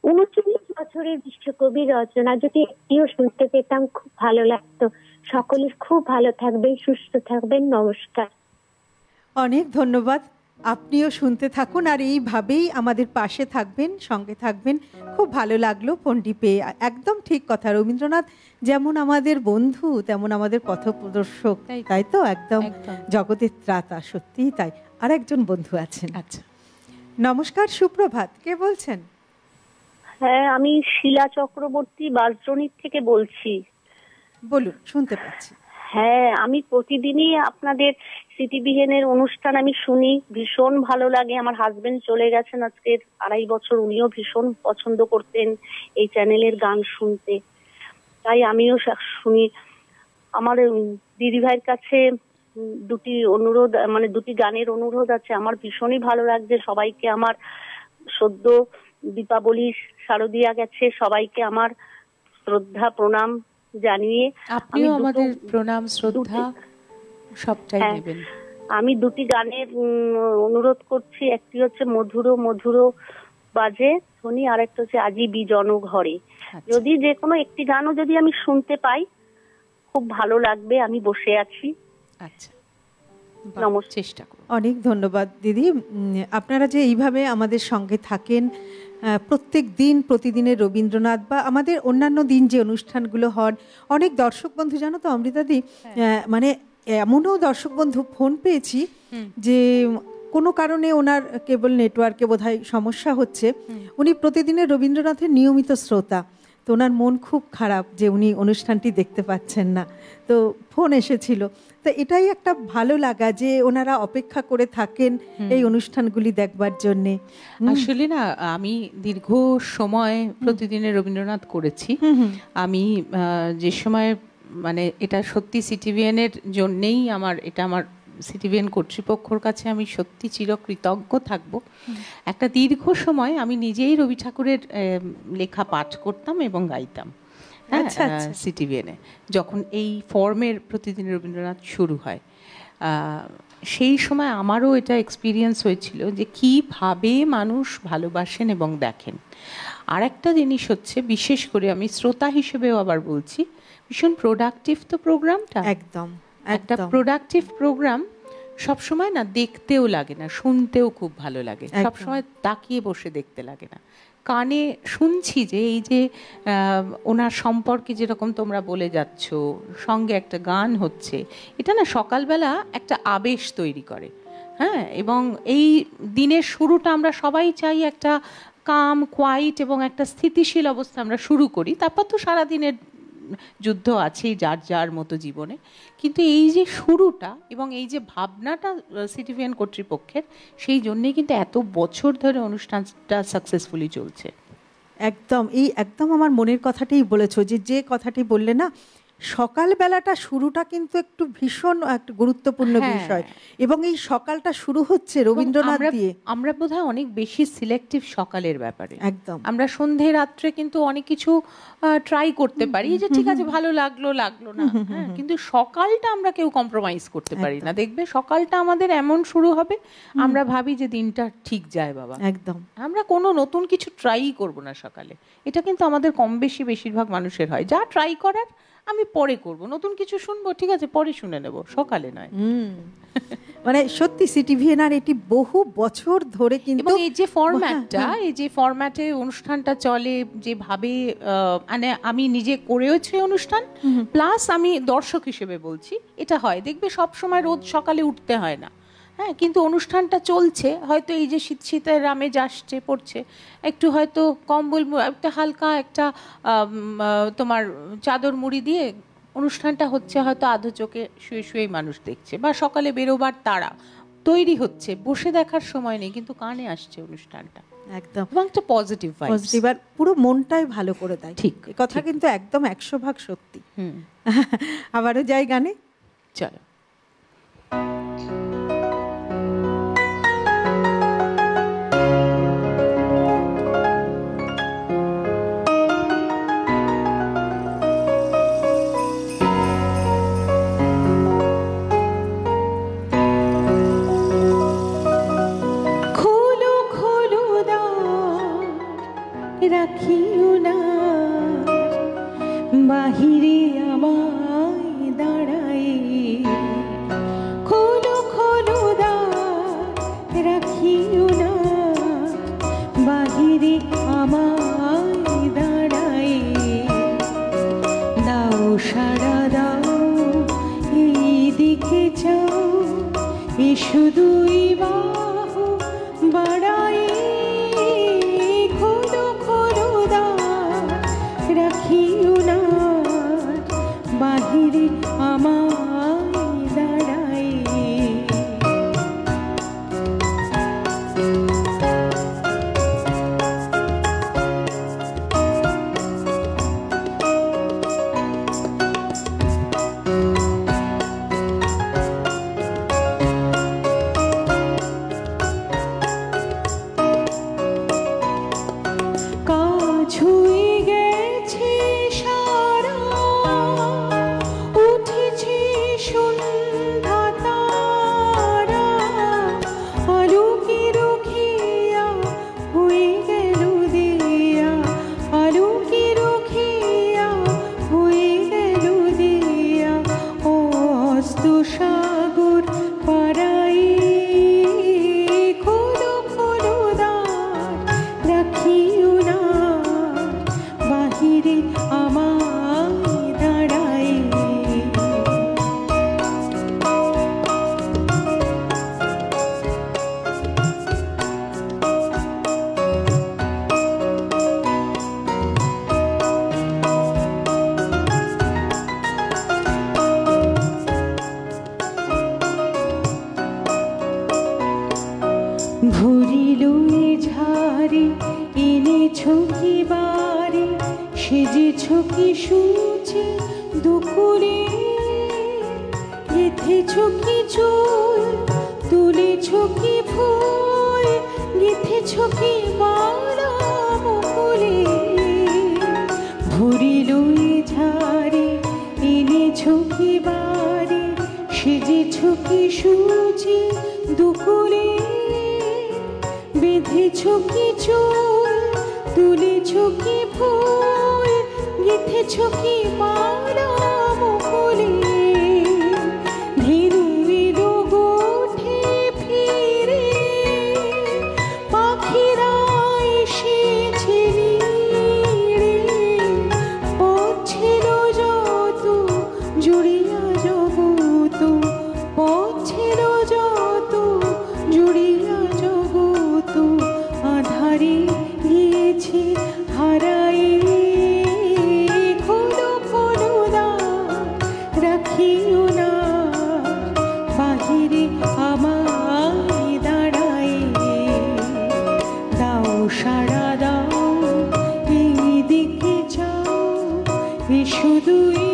39 বছরের বিশ্বকবির রচনা যদি একটিও শুনতে পেতাম খুব ভালো লাগতো। সকলে খুব ভালো থাকবেন, সুস্থ থাকবেন। নমস্কার। অনেক ধন্যবাদ। আপনিও শুনতে থাকুন আর এইভাবেই আমাদের পাশে থাকবেন, সঙ্গে থাকবেন। খুব ভালো লাগলো ফোনটি পেয়ে। একদম ঠিক কথা, রবীন্দ্রনাথ যেমন আমাদের বন্ধু তেমন আমাদের পথপ্রদর্শক, তাই তো? একদম জগতের ত্রাতা, সত্যিই তাই। আর একজন বন্ধু আছেন। আচ্ছা, নমস্কার, সুপ্রভাত, কে বলছেন? হ্যাঁ আমি শিলা চক্রবর্তী বাসজনিত থেকে বলছি। বলুন, শুনতে পাচ্ছি। হ্যাঁ আমি প্রতিদিনই আপনাদের স্মৃতিবিহীনের অনুষ্ঠান আমি শুনি, ভীষণ ভালো লাগে। আমার হাজবেন্ড চলে গেছেন আজকের 2.5 বছর, উনিও ভীষণ পছন্দ করতেন এই চ্যানেলের গান শুনতে, তাই আমিও শুনি। আমার দিদিভাইয়ের কাছে দুটি অনুরোধ, মানে দুটি গানের অনুরোধ আছে। আমার ভীষণই ভালো লাগছে। সবাইকে আমার সদ্য দীপাবলি শারদিয়া গেছে, সবাইকে আমার শ্রদ্ধা প্রণাম জানিয়ে আপনিও আমাদের প্রণাম শ্রদ্ধা সবটাই নেবেন। আমি দুটি গানের অনুরোধ করছি। একটি হচ্ছে মধুর মধুর বাজে ধ্বনি, আর একটা হচ্ছে আজি বিজন ঘরে। যদি যে কোনো একটি গানও যদি আমি শুনতে পাই খুব ভালো লাগবে। আমি বসে আছি। আচ্ছা, চেষ্টা করব। অনেক ধন্যবাদ দিদি। আপনারা যে এইভাবে আমাদের সঙ্গে থাকেন প্রত্যেক দিন, প্রতিদিনের রবীন্দ্রনাথ বা আমাদের অন্যান্য দিন যে অনুষ্ঠানগুলো হন, অনেক দর্শক বন্ধু জানো তো অমৃতাদি, মানে এমনও দর্শক বন্ধু ফোন পেয়েছি যে কোনো কারণে ওনার কেবল নেটওয়ার্কে বোধহয় সমস্যা হচ্ছে, উনি প্রতিদিনের রবীন্দ্রনাথের নিয়মিত শ্রোতা, তো ওনার মন খুব খারাপ যে উনি অনুষ্ঠানটি দেখতে পাচ্ছেন না, তো ফোন এসেছিল। তো এটাই একটা ভালো লাগা যে ওনারা অপেক্ষা করে থাকেন এই অনুষ্ঠানগুলি দেখবার জন্যে। আসলে না, আমি দীর্ঘ সময় প্রতিদিনের রবীন্দ্রনাথ করেছি। আমি যে সময়, মানে এটা সত্যি সিটিভিএন এর জন্যেই এটা আমার সিটিভিএন কর্তৃপক্ষর কাছে আমি সত্যি চিরকৃতজ্ঞ থাকব। একটা দীর্ঘ সময় আমি নিজেই রবি ঠাকুরের লেখা পাঠ করতাম এবং গাইতাম সিটিভিএনে, যখন এই ফর্মের প্রতিদিন রবীন্দ্রনাথ শুরু হয়। সেই সময় আমারও এটা এক্সপিরিয়েন্স হয়েছিল যে কীভাবে মানুষ ভালোবাসেন এবং দেখেন। আর একটা জিনিস হচ্ছে, বিশেষ করে আমি শ্রোতা হিসেবেও আবার বলছি, ভীষণ প্রোডাক্টিভ তো প্রোগ্রামটা। একদম একটা প্রোডাক্টিভ প্রোগ্রাম সবসময় না দেখতেও লাগে না, শুনতেও খুব ভালো লাগে। সবসময় তাকিয়ে বসে দেখতে লাগে না, কানে শুনছি যে এই যে ওনার সম্পর্কে যেরকম তোমরা বলে যাচ্ছ, সঙ্গে একটা গান হচ্ছে, এটা না সকালবেলা একটা আবেশ তৈরি করে। হ্যাঁ, এবং এই দিনের শুরুটা আমরা সবাই চাই একটা কাম, কোয়াইট এবং একটা স্থিতিশীল অবস্থা আমরা শুরু করি। তারপর তো সারাদিনের যুদ্ধ আছেই যার যার মতো জীবনে, কিন্তু এই যে শুরুটা এবং এই যে ভাবনাটা সিটিভিএন কর্তৃপক্ষের, সেই জন্যেই কিন্তু এত বছর ধরে অনুষ্ঠানটা সাকসেসফুলি চলছে। একদম আমার মনের কথাটাই বলেছো, যে কথাটি বললে না, সকালবেলাটা শুরুটা কিন্তু একটু ভীষণ একটা গুরুত্বপূর্ণ বিষয়, এবং এই সকালটা শুরু হচ্ছে রবীন্দ্রনাথ দিয়ে। আমরা বোধহয় অনেক বেশি সিলেক্টিভ সকালের ব্যাপারে। একদম। আমরা সন্ধে রাত্রে কিন্তু অনেক কিছু ট্রাই করতে পারি, যে ঠিক আছে ভালো লাগলো না, কিন্তু সকালটা আমরা কেউ কম্প্রোমাইজ করতে পারি না। দেখবে সকালটা আমাদের এমন শুরু হবে, আমরা ভাবি যে দিনটা ঠিক যায় বাবা, একদম আমরা কোনো নতুন কিছু ট্রাই করব না সকালে। এটা কিন্তু আমাদের কম বেশি বেশিরভাগ মানুষের হয়, যা ট্রাই করার আমি পরে করব, নতুন কিছু শুনবো ঠিক আছে পরে শুনে নেব, সকালে নয়। মানে সত্যি সিটিভিএনআর এটি বহু বছর ধরে কিন্তু এই যে ফরম্যাটটা, এই যে ফরম্যাটে অনুষ্ঠানটা চলে যেভাবে, মানে আমি নিজে করেওছি অনুষ্ঠান, প্লাস আমি দর্শক হিসেবে বলছি, এটা হয় দেখবে সব সময় রোজ সকালে উঠতে হয় না, হ্যাঁ, কিন্তু অনুষ্ঠানটা চলছে, হয়তো এই যে শীতের আমেজ আসছে পড়ছে, একটু হয়তো কম্বল, একটা হালকা একটা তোমার চাদর মুড়ি দিয়ে অনুষ্ঠানটা হচ্ছে, হয়তো আধো চোখে শুয়ে শুয়ে মানুষ দেখছে, বা সকালে বেরোবার তারা তৈরি হচ্ছে, বসে দেখার সময় নেই, কিন্তু কানে আসছে অনুষ্ঠানটা, একদম, এবং একটা পজিটিভ আর পুরো মনটাই ভালো করে দেয়। ঠিক, এই কথা কিন্তু একদম 100% সত্যি। আবারও যাই গানে, চলো। রাখিও না বাহিরে আমায় দাঁড়ায়, খোলো খোলো দ্বার রাখিও না বাহিরে আমায় দাঁড়ায়, দাও সাড়া দাও এই দিকে যাও, এ শুধুই বাহু বাড়ায়, রাখিও না বাহিরে আমায় দাঁড়ায়। ভরিল ঝাড়ি এনেছ কি বাড়ি, সেজেছ কি সূচি দুপুরে, গেথেছ কি চুল তুলেছ কি ফুল, গেথেছ কি মালা মুকুলে, ভরিল ঝাড়ি এনেছ কি বাড়ি, সেজেছ কি সূচি দুপুরে, বেঁধেছ কি চুল তুলেছ কি ফুল, গেথেছ কি মালা মুকুলে, ধীরু এলো গোঠে ফিরে, পাখিরা এসেছে নিড়ে, পথ ছিল যত জুড়িয়া জগত, পথ ছিল যত জুড়িয়া জগত, আধারে গিয়েছে হারাই, খোলো খোলো দ্বার রাখিও না বাহিরে আমায় দাঁড়াই, দাও সাড়া দাও এই দিকে যাও, এ শুধুই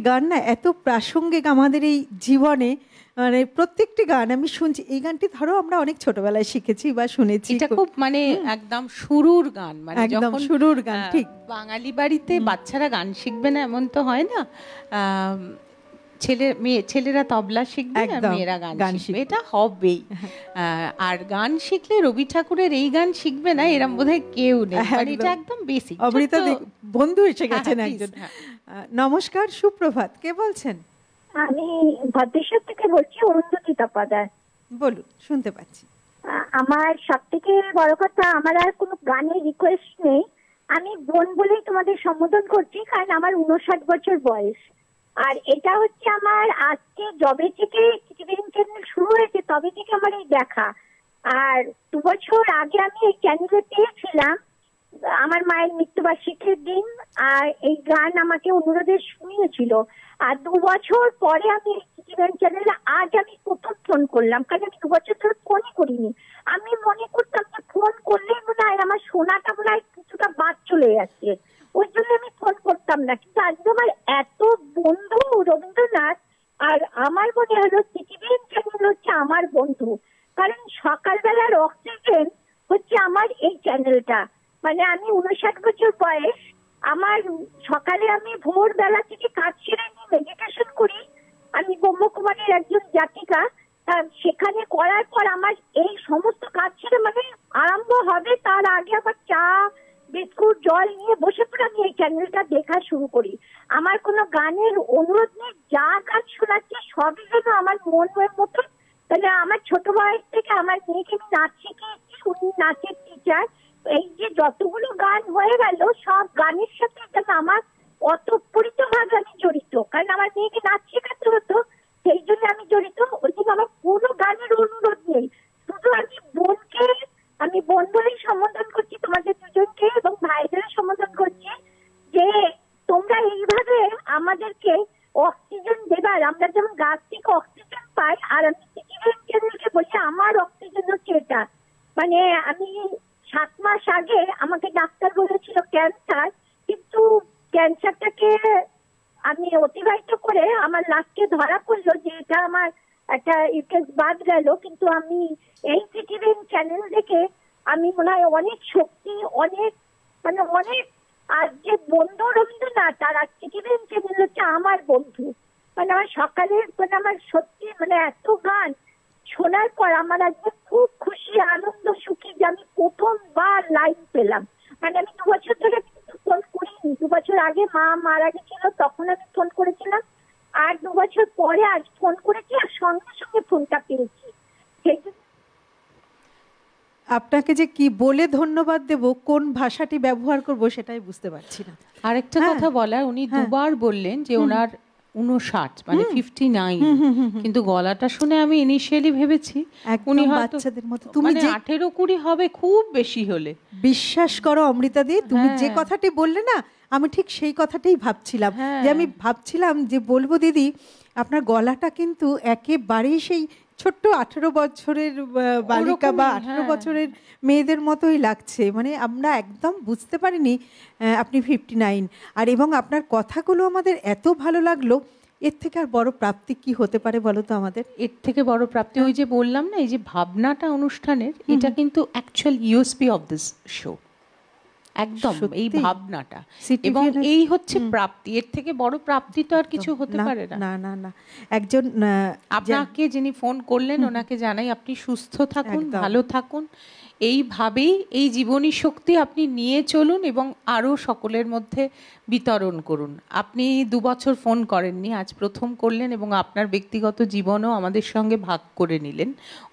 গান না এত প্রাসঙ্গিক আমাদের এই জীবনে, মানে প্রত্যেকটি গান আমি শুনছি। এই গানটি ধরো আমরা অনেক ছোটবেলায় শিখেছি বা শুনেছি, এটা খুব মানে একদম শুরুর গান, মানে একদম যখন শুরুর গান, ঠিক। বাঙালি বাড়িতে বাচ্চারা গান শিখবে না এমন তো হয় না, ছেলেরা তবলা শিখবে আর একদম, মেয়েরা গান গান শিখবে, শিখবে। এটা হবেই। আর গান শিখলে রবি ঠাকুরের এই গান শিখবে না এরম বোধহয় কেউ নেই, মানে এটা একদম বেসিক। অমৃতা বন্ধু এসে গেছেন হ্যাঁ, একজন। হ্যাঁ। নমস্কার, সুপ্রভাত, কে বলছেন? আমি ভদ্রেশ্বর থেকে বলছি, অরুন্ধতী তপাদার। বলুন, শুনতে পাচ্ছি। আমার সব থেকে বড় কথা, আমার আর কোনো গানের রিকোয়েস্ট নেই। আমি বোন বলেই তোমাদের সম্বোধন করছি, কারণ আমার 59 বছর বয়স। আর এটা হচ্ছে আমার আজকে যবে থেকে টিভিএন চ্যানেল শুরু হয়েছে তবে থেকে আমার এই দেখা। আর 2 বছর আগে আমি এই চ্যানেলে পেয়েছিলাম আমার মায়ের মৃত্যুবার্ষিকীর দিন, আর এই গান আমাকে অনুরোধে শুনিয়েছিল। আর 2 বছর পরে আমি টিভিএন চ্যানেলে আজ আমি প্রথম ফোন করলাম, কারণ আমি 2 বছর ধরে ফোনই করিনি। আমি মনে করতাম যে ফোন করলেই মনে হয় আমার শোনাটা মনে হয় কিছুটা বাদ চলে যাচ্ছে, ওই জন্য আমি ফোন করতাম না। কিন্তু আজকে আমার এত বন্ধু রবীন্দ্রনাথ, আর আমার মনে হলো টিভিএন চ্যানেল হচ্ছে আমার বন্ধু, কারণ সকালবেলার অক্সিজেন হচ্ছে আমার এই চ্যানেলটা। মানে আমি 59 বছর বয়স, আমার সকালে আমি ভোরবেলা থেকে কাজ সেরে নিয়ে মেডিটেশন করি। আমি ব্রহ্মকুমারীর একজন জাতিকা, সেখানে করার পর আমার এই সমস্ত কাজ ছেড়ে মানে আরম্ভ হবে তার আগে আবার চা বিস্কুট জল নিয়ে বসে পড়ে আমি এই চ্যানেলটা দেখা শুরু করি। আমার কোনো গানের অনুরোধ নেই, যা গান শোনাচ্ছে সবই যেন আমার মনের মতো। তাহলে আমার ছোট বয়স থেকে আমার মেয়েকে আমি নাচ শিখিয়েছি, উনি নাচের টিচার। এই যে যতগুলো গান হয়ে গেল সব গানের সাথে যেন আমার অতঃপরিতভাবে আমি জড়িত, কারণ আমার মেয়েকে নাচ শেখাতে হতো, সেই জন্য আমি জড়িত। ওই জন্য আমার কোনো গানের অনুরোধ নেই, শুধু আমি বোন বলেই সম্বোধন করছি তোমাদের দুজনকে, এবং ভাইদের সম্বোধন করছি যে তোমরা এইভাবে আমাদেরকে অক্সিজেন দেবার, আমরা যেমন গাছ থেকে অক্সিজেন পাই, আর আমি টিভিএন চ্যানেলকে বলছি আমার অক্সিজেন হচ্ছে এটা। মানে আমি 7 মাস আগে আমাকে ডাক্তার বলেছিল ক্যান্সার, কিন্তু ক্যান্সারটাকে আমি অতিবাহিত করে আমার লাস্টে ধরা পড়লো যে এটা আমার একটা ইউকেস বাদ গেল। কিন্তু আমি এই টিভিএন চ্যানেল দেখে আমি মনে হয় অনেক শক্তি, অনেক মানে অনেক, আর যে বন্ধু রবীন্দ্রনাথ তার আর টিভিএন চ্যানেল হচ্ছে আমার বন্ধু। মানে আমার সকালে মানে আমার সত্যি মানে এত গান শোনার পর আমার আজকে খুব খুশি, আনন্দ, সুখী যে আমি প্রথমবার লাইভ পেলাম। মানে আমি 2 বছর ধরে ফোন করিনি, 2 বছর আগে মা মারা গেছিল তখন আমি ফোন করেছিলাম, আর 2 বছর পরে আজ ফোন করেছি, আর সঙ্গে সঙ্গে ফোনটা পেয়েছি। সেই আপনাকে যে কি বলে ধন্যবাদ দেব, কোন ভাষাটি ব্যবহার করব সেটাই বুঝতে পারছি না। আরেকটা কথা বলার, উনি দুবার বললেন যে ওনার 59 মানে 59, কিন্তু গলাটা শুনে আমি ইনিশিয়ালি ভেবেছি উনি হয়তো বাচ্চাদের মতো। তুমি মানে যে 18-20 হবে খুব বেশি হলে। বিশ্বাস করো অমৃতা দি, তুমি যে কথাটি বললে না আমি ঠিক সেই কথাটাই ভাবছিলাম, যে আমি ভাবছিলাম যে বলবো দিদি আপনার গলাটা কিন্তু একেবারেই সেই ছোট্ট 18 বছরের বালিকা বা 18 বছরের মেয়েদের মতোই লাগছে। মানে আমরা একদম বুঝতে পারিনি আপনি 59। আর এবং আপনার কথাগুলো আমাদের এত ভালো লাগলো, এর থেকে আর বড় প্রাপ্তি কি হতে পারে বলো তো আমাদের? এর থেকে বড় প্রাপ্তি ওই যে বললাম না, এই যে ভাবনাটা অনুষ্ঠানের, এটা কিন্তু actual USP of this show, একদম এই ভাবনাটা, এবং এই হচ্ছে প্রাপ্তি। এর থেকে বড় প্রাপ্তি তো আর কিছু হতে পারে না। না না না, একজন আপনাকে যিনি ফোন করলেন ওনাকে জানাই আপনি সুস্থ থাকুন, ভালো থাকুন, এইভাবেই এই জীবনী শক্তি আপনি নিয়ে চলুন এবং আরও সকলের মধ্যে বিতরণ করুন। আপনি 2 বছর ফোন করেননি, আজ প্রথম করলেন এবং আপনার ব্যক্তিগত জীবনও আমাদের সঙ্গে ভাগ করে নিলেন।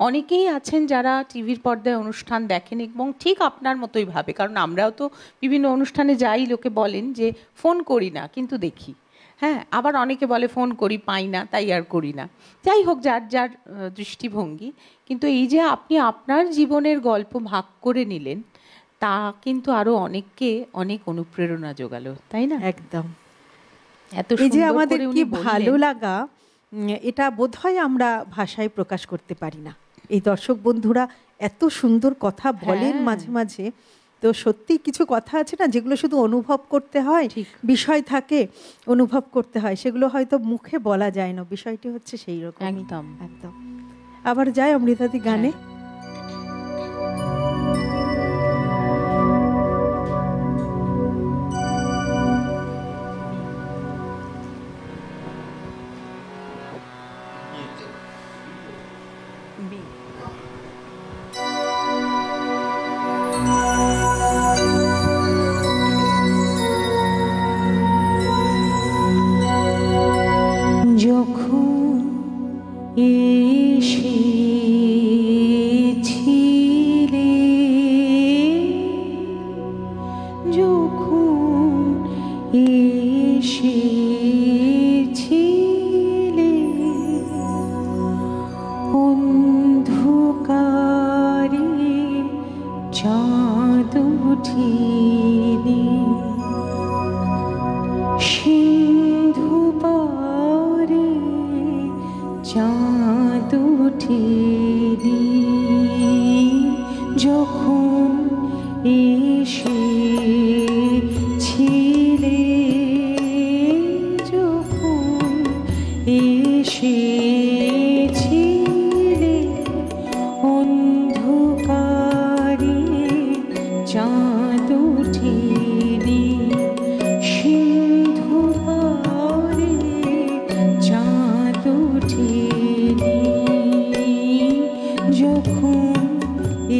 অনেকেই আছেন যারা টিভির পর্দায় অনুষ্ঠান দেখেন এবং ঠিক আপনার মতোই ভাবে, কারণ আমরাও তো বিভিন্ন অনুষ্ঠানে যাই, লোকে বলেন যে ফোন করি না কিন্তু দেখি, হ্যাঁ, আবার অনেকে বলে ফোন করি পাই না তাই আর করি না। যাই হোক, যার যার দৃষ্টিভঙ্গি, কিন্তু এই যে আপনি আপনার জীবনের গল্প ভাগ করে নিলেন তা কিন্তু আরো অনেককে অনেক অনুপ্রেরণা জোগালো, তাই না? একদম। এত এই যে সুন্দর আমাদের করে কি উনি ভালো বললেন, লাগা, এটা বোধহয় আমরা ভাষায় প্রকাশ করতে পারি না। এই দর্শক বন্ধুরা এত সুন্দর কথা বলেন মাঝে মাঝে, তো সত্যি কিছু কথা আছে না যেগুলো শুধু অনুভব করতে হয়, বিষয় থাকে অনুভব করতে হয়, সেগুলো হয়তো মুখে বলা যায় না, বিষয়টি হচ্ছে সেই রকম। একদম একদম। আবার যায় অমৃতাদি গানে। যখন এসেছিলে, যখন এসেছিলে, অন্ধকারে চাঁদ উঠিনি, সিন্ধু পারে চাঁদ উঠিনি, যখন এসেছিলে, যখন এসেছিলে, অন্ধকারে চাঁদ উঠিনি, সিন্ধু পারে চাঁদ উঠিনি, যখন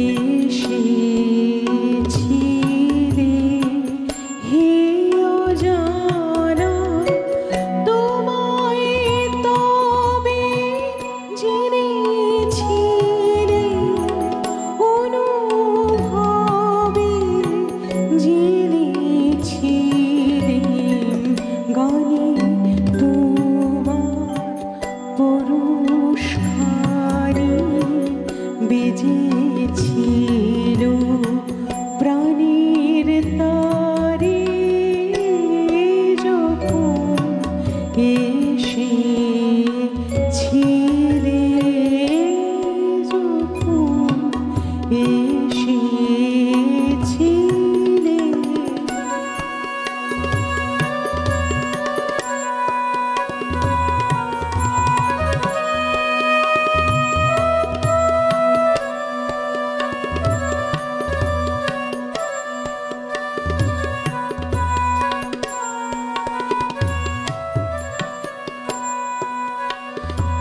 এসেছিলে, হে অজানা তোমায় তবে জেনেছিলে, অনুভবে জেনেছিলে, গানে তোমার পুরস্কারে বেজেছিল প্রাণের তারে, যখন এসেছিলে, যখন এসেছিলে।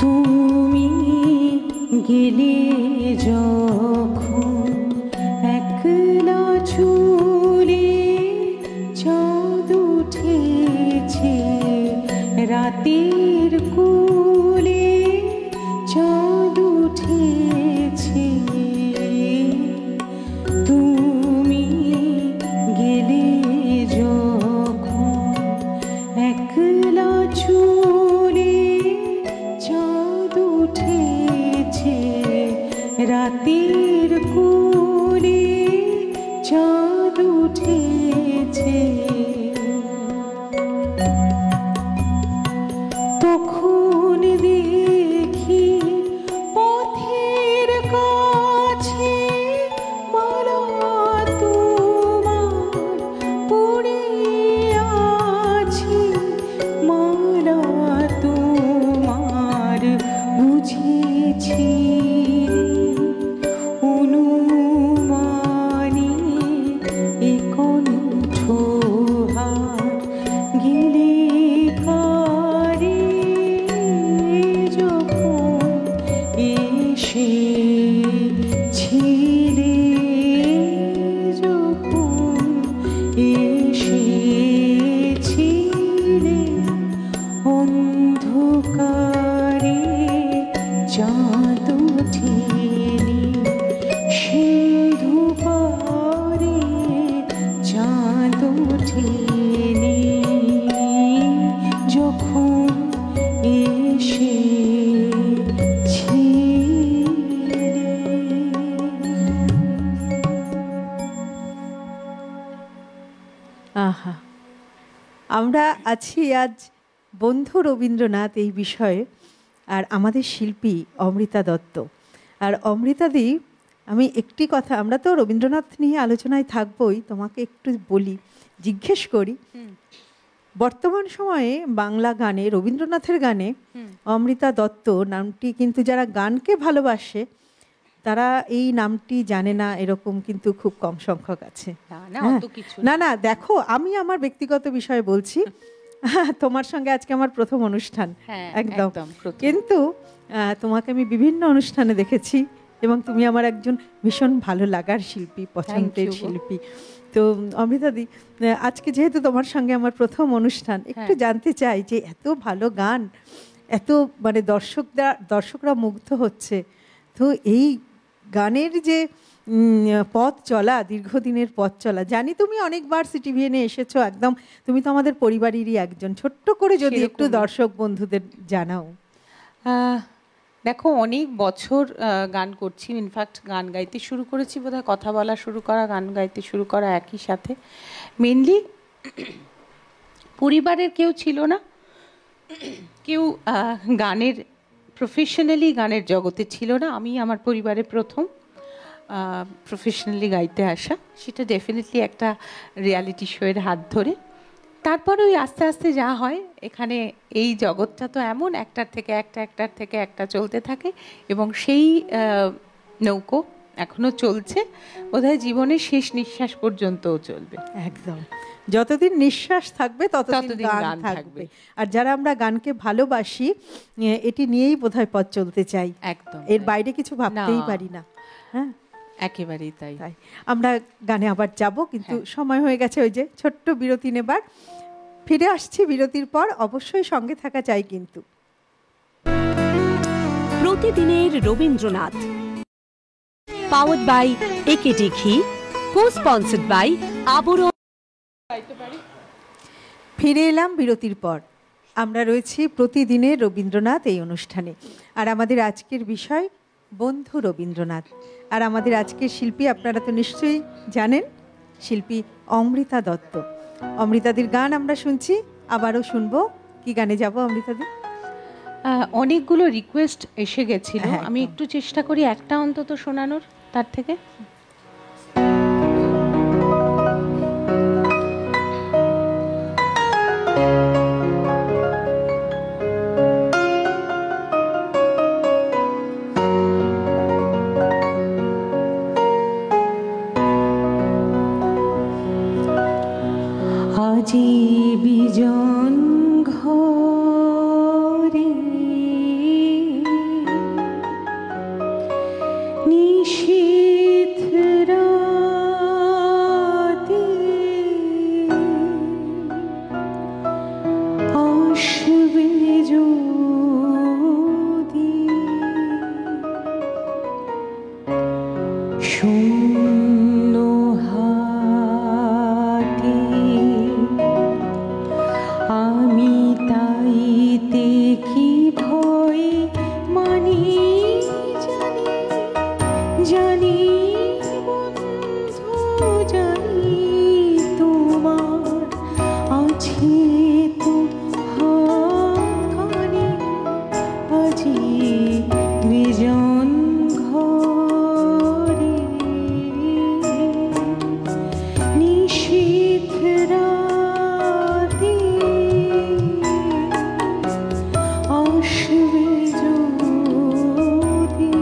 তুমি গেলে যখন একলা চুলে, চাঁদ উঠেছে রাতের কোলে, চাঁদ উঠেছে, তুমি গেলে যখন একলা চুলে, চাঁদ উঠেছে রাতের কোলে, চাঁদ উঠেছে, তখন দেখি পথের কাছে মালা তোমার পড়ে আছে, মালা তোমার বুঝেছি অনুমানে, এ কণ্ঠহার গেলে কারে, যখন এসেছিলে, যখন এসেছিলে, অন্ধকারে চাঁদ উঠিনি, সিন্ধু পারে চাঁদ উঠিনি, যখন এসেছিলে। আহা, আমরা আছি আজ বন্ধু রবীন্দ্রনাথ এই বিষয়ে, আর আমাদের শিল্পী অমৃতা দত্ত। আর অমৃতাদি আমি একটি কথা, আমরা তো রবীন্দ্রনাথ নিয়ে আলোচনায় থাকবোই, তোমাকে একটু বলি, জিজ্ঞেস করি, বর্তমান সময়ে বাংলা গানে, রবীন্দ্রনাথের গানে অমৃতা দত্ত নামটি কিন্তু যারা গানকে ভালোবাসে তারা এই নামটি জানে না এরকম কিন্তু খুব কম সংখ্যক আছে। না না, দেখো আমি আমার ব্যক্তিগত বিষয়ে বলছি, তোমার সঙ্গে আজকে আমার প্রথম অনুষ্ঠান, একদম, কিন্তু তোমাকে আমি বিভিন্ন অনুষ্ঠানে দেখেছি এবং তুমি আমার একজন ভীষণ ভালো লাগার শিল্পী, পছন্দের শিল্পী। তো অমৃতাদি, আজকে যেহেতু তোমার সঙ্গে আমার প্রথম অনুষ্ঠান, একটু জানতে চাই যে এত ভালো গান, এত মানে দর্শকরা মুগ্ধ হচ্ছে, তো এই গানের যে পথ চলা, দীর্ঘদিনের পথ চলা, জানি তুমি অনেকবার সিটিভিএনে এসেছো, একদম তুমি তো আমাদের পরিবারেরই একজন, ছোট্ট করে যদি একটু দর্শক বন্ধুদের জানাও। দেখো, অনেক বছর গান করছি, ইনফ্যাক্ট গান গাইতে শুরু করেছি বোধহয়, কথা বলা শুরু করা, গান গাইতে শুরু করা একই সাথে। মেনলি পরিবারের কেউ ছিল না, কেউ গানের প্রফেশনালি গানের জগতে ছিল না। আমি আমার পরিবারে প্রথম প্রফেশনালি গাইতে আসা, সেটা ডেফিনেটলি একটা রিয়ালিটি শোয়ের হাত ধরে। তারপরে ওই আস্তে আস্তে যা হয়, এখানে এই জগৎটা তো এমন, একটার থেকে একটা চলতে থাকে, এবং সেই নৌকো এখনো চলছে, বোধহয় জীবনের শেষ নিঃশ্বাস পর্যন্তও চলবে। একদম, যতদিন নিঃশ্বাস থাকবে ততদিন গান থাকবে। আর যারা আমরা গানকে ভালোবাসি, এটি নিয়েই বোধহয় পথ চলতে চাই, একদম, এর বাইরে কিছু ভাবতেই পারি না। হ্যাঁ, একেবারেই তাই। আমরা গানে আবার যাব, কিন্তু সময় হয়ে গেছে ওই যে ছোট্ট বিরতি নেবার। ফিরে আসছি বিরতির পর, অবশ্যই সঙ্গে থাকা চাই কিন্তু। প্রতিদিনের রবীন্দ্রনাথ, পাওয়ার্ড বাই একেডি ঘি, কো-স্পন্সর্ড বাই আবরণ। ফিরে এলাম বিরতির পর। আমরা রয়েছি প্রতিদিনের রবীন্দ্রনাথ এই অনুষ্ঠানে, আর আমাদের আজকের বিষয় বন্ধু রবীন্দ্রনাথ। আর আমাদের আজকের শিল্পী আপনারা তো নিশ্চয়ই জানেন, শিল্পী অমৃতা দত্ত। অমৃতাদির গান আমরা শুনছি, আবারও শুনবো। কি গানে যাব অমৃতাদি? অনেকগুলো রিকোয়েস্ট এসে গেছিল, আমি একটু চেষ্টা করি একটা অন্তত শোনানোর তার থেকে। আজি বিজন ঘরে নিশীথ রাতে আসবে যদি শূন্য হাতে, আমি তাইতে কি ভয় মানি, জানি বন্ধু, জানি তোমার আছে তো হাতখানি, আজি বিজন ঘরে নিশীথ রাতে আসবে যদি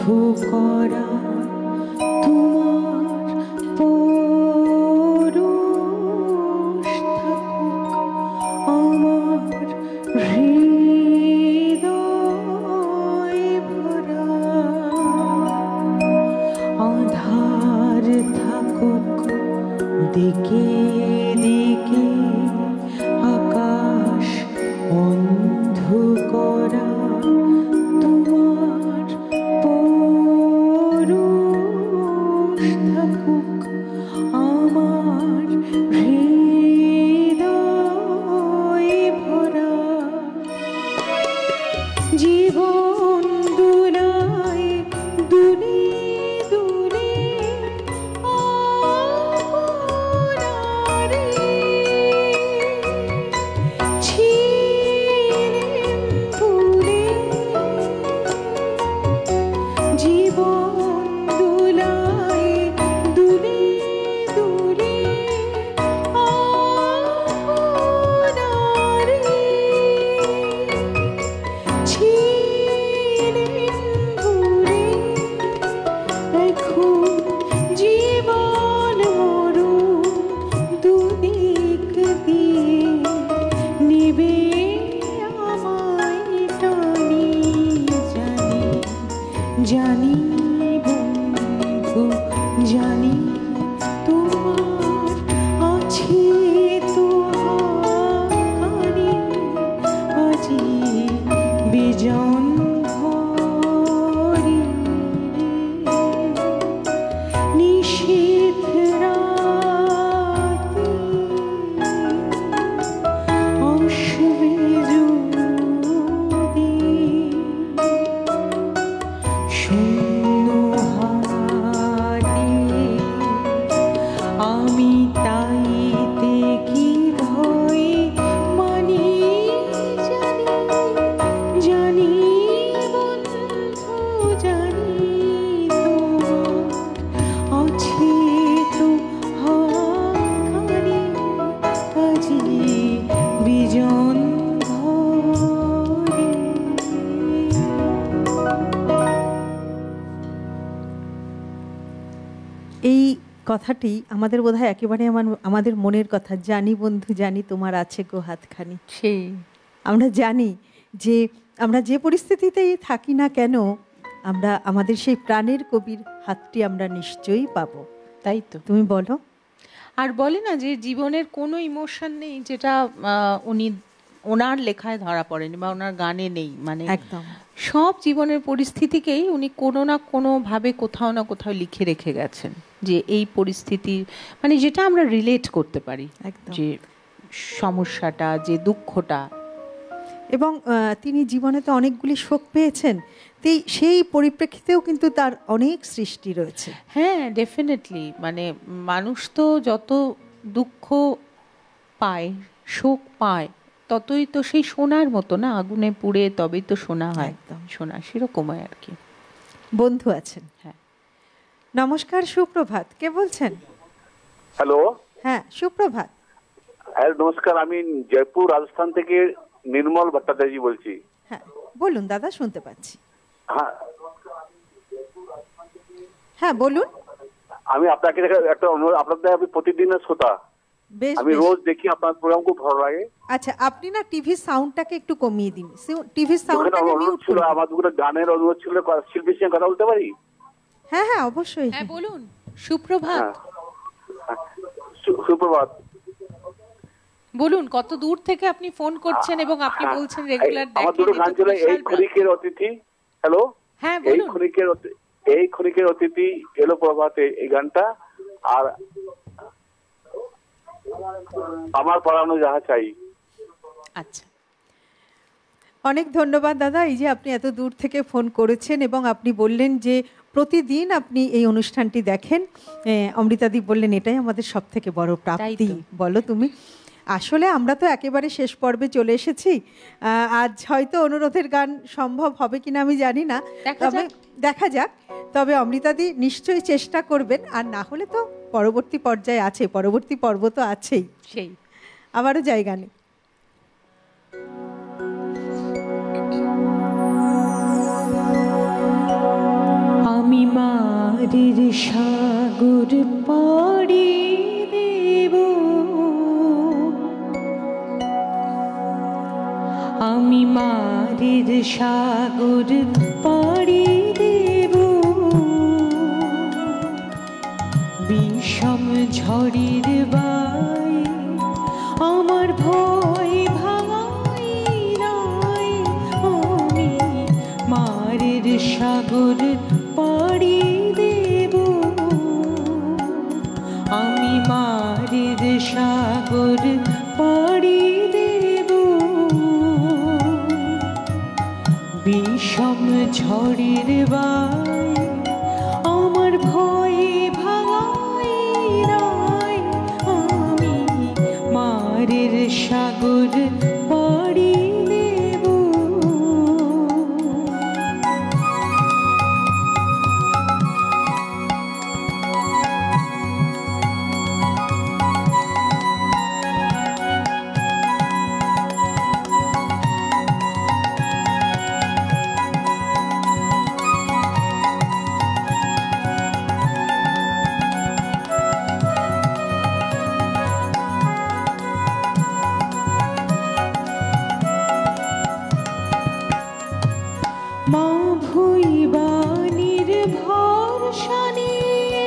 বন্ধু করা তোমার পরশ থাকুক আমার হৃদয় ভরা, আধার থাকুক দিকে দিকে আকাশ বন্ধু করা তোমার পরশ থাকুক আমার হৃদয় ভরা, জীবন দুলায় দুলে দুলে আপনারে ছিলেন ভুলে, জীবন দুলায় দুলে দুলে আপনারে ছিলেন ভুলে, এখন জীবন মরণ দুদিক দিয়ে নিবে আমায় টানি, জানি জানি বন্ধু জানি তোমার আছে তো হারি, আজি বিজন ঘরে নিশীথ রাতে আসবে যদি শূন্য হাতে, আমি তাইতে কি ভয় মানি, জানি জানি বন্ধু জানি তোমার আছে তো হারি, আজি বিজন ঘরে। এই কথাটি আমাদের বোধহয় একেবারে আমাদের মনের কথা, জানি বন্ধু জানি তোমার আছে গো হাতখানি। সেই আমরা জানি যে আমরা যে পরিস্থিতিতেই থাকি না কেন আমরা আমাদের সেই প্রাণের কবির হাতটি আমরা নিশ্চয়ই পাবো। তাই তো তুমি বলো। আর বলে না যে জীবনের কোনো ইমোশন নেই যেটা ওনার লেখায় ধরা পড়েনি বা ওনার গানে নেই, মানে একদম সব জীবনের পরিস্থিতিকেই উনি কোনো না কোনো ভাবে কোথাও না কোথাও লিখে রেখে গেছেন, যে এই পরিস্থিতি মানে যেটা আমরা রিলেট করতে পারি, একদম। যে সমস্যাটা, যে দুঃখটা। এবং তিনি জীবনে তো অনেকগুলি শোক পেয়েছেন, সেই পরিপ্রেক্ষিতেও কিন্তু তার অনেক সৃষ্টি রয়েছে। হ্যাঁ, ডেফিনেটলি, মানে মানুষ তো যত দুঃখ পায়, শোক পায়, ততই তো সেই সোনার মতো না, আগুনে পুড়ে তবেই তো সোনা হয়। একদম সোনা সেরকম আর কি। বন্ধু আছেন। হ্যাঁ, নমস্কার, সুপ্রভাত। কে বলছেন? হ্যালো। হ্যাঁ, সুপ্রভাত। হ্যাঁ নমস্কার, আমি জয়পুর রাজস্থান থেকে নির্মল ভট্টাচার্য বলছি। হ্যাঁ বলুন দাদা, শুনতে পাচ্ছি। হ্যাঁ হ্যাঁ বলুন। আমি আপনাকে একটা অনুরোধ, আপনাদের আমি প্রতিদিনের শ্রোতা, বেশ, আমি রোজ দেখি আপনার প্রোগ্রাম, খুব ভালো লাগে। আচ্ছা, আপনি না টিভির সাউন্ডটাকে একটু কমিয়ে দিন। টিভির সাউন্ডটাকে মিউট ছিল, করুন। আমার দুটো গানের অনুরোধ ছিল, শিল্পীর সঙ্গে কথা বলতে পারি? হ্যাঁ হ্যাঁ অবশ্যই। হ্যাঁ বলুন। সুপ্রভাত। সুপ্রভাত। বলুন, কত দূর থেকে আপনি ফোন করছেন এবং আপনি বলছেন রেগুলার আমার দুটো গান ছিল, এই ক্ষণিকের অতিথি। হ্যালো। হ্যাঁ বলুন। এই ক্ষণিকের অতিথি এলো প্রভাতে, এই গানটা, আর আমার পড়ানো যাহা চাই। আচ্ছা, অনেক ধন্যবাদ দাদা, এই যে আপনি এত দূর থেকে ফোন করেছেন এবং আপনি বললেন যে প্রতিদিন আপনি এই অনুষ্ঠানটি দেখেন। অমৃতাদি বললেন এটাই আমাদের সব থেকে বড় প্রাপ্তি। বলো তুমি। আসলে আমরা তো একেবারে শেষ পর্বে চলে এসেছি। আজ হয়তো অনুরোধের গান সম্ভব হবে কিনা আমি জানি না, তবে দেখা যাক। তবে অমৃতাদি নিশ্চয়ই চেষ্টা করবেন, আর না হলে তো পরবর্তী পর্যায়ে আছে, পরবর্তী পর্ব তো আছেই। সেই আবারও জায়গা নেই। মারের সাগর পাড়ি দেব, আমি মারের সাগর পাড়ি দেব, বিষম ঝড়ের বাই আমার ভয় ভাঙাই নাই, আমি মারের সাগর পাড়ি দেব, আমি মারের সাগর পাড়ি দেব, বিষম ঝড়ের বাই আমার ভয় ভাঙাই নাই, আমি মারের সাগর পাড়ি দেব। মা ভুইবানির ভরসা নিয়ে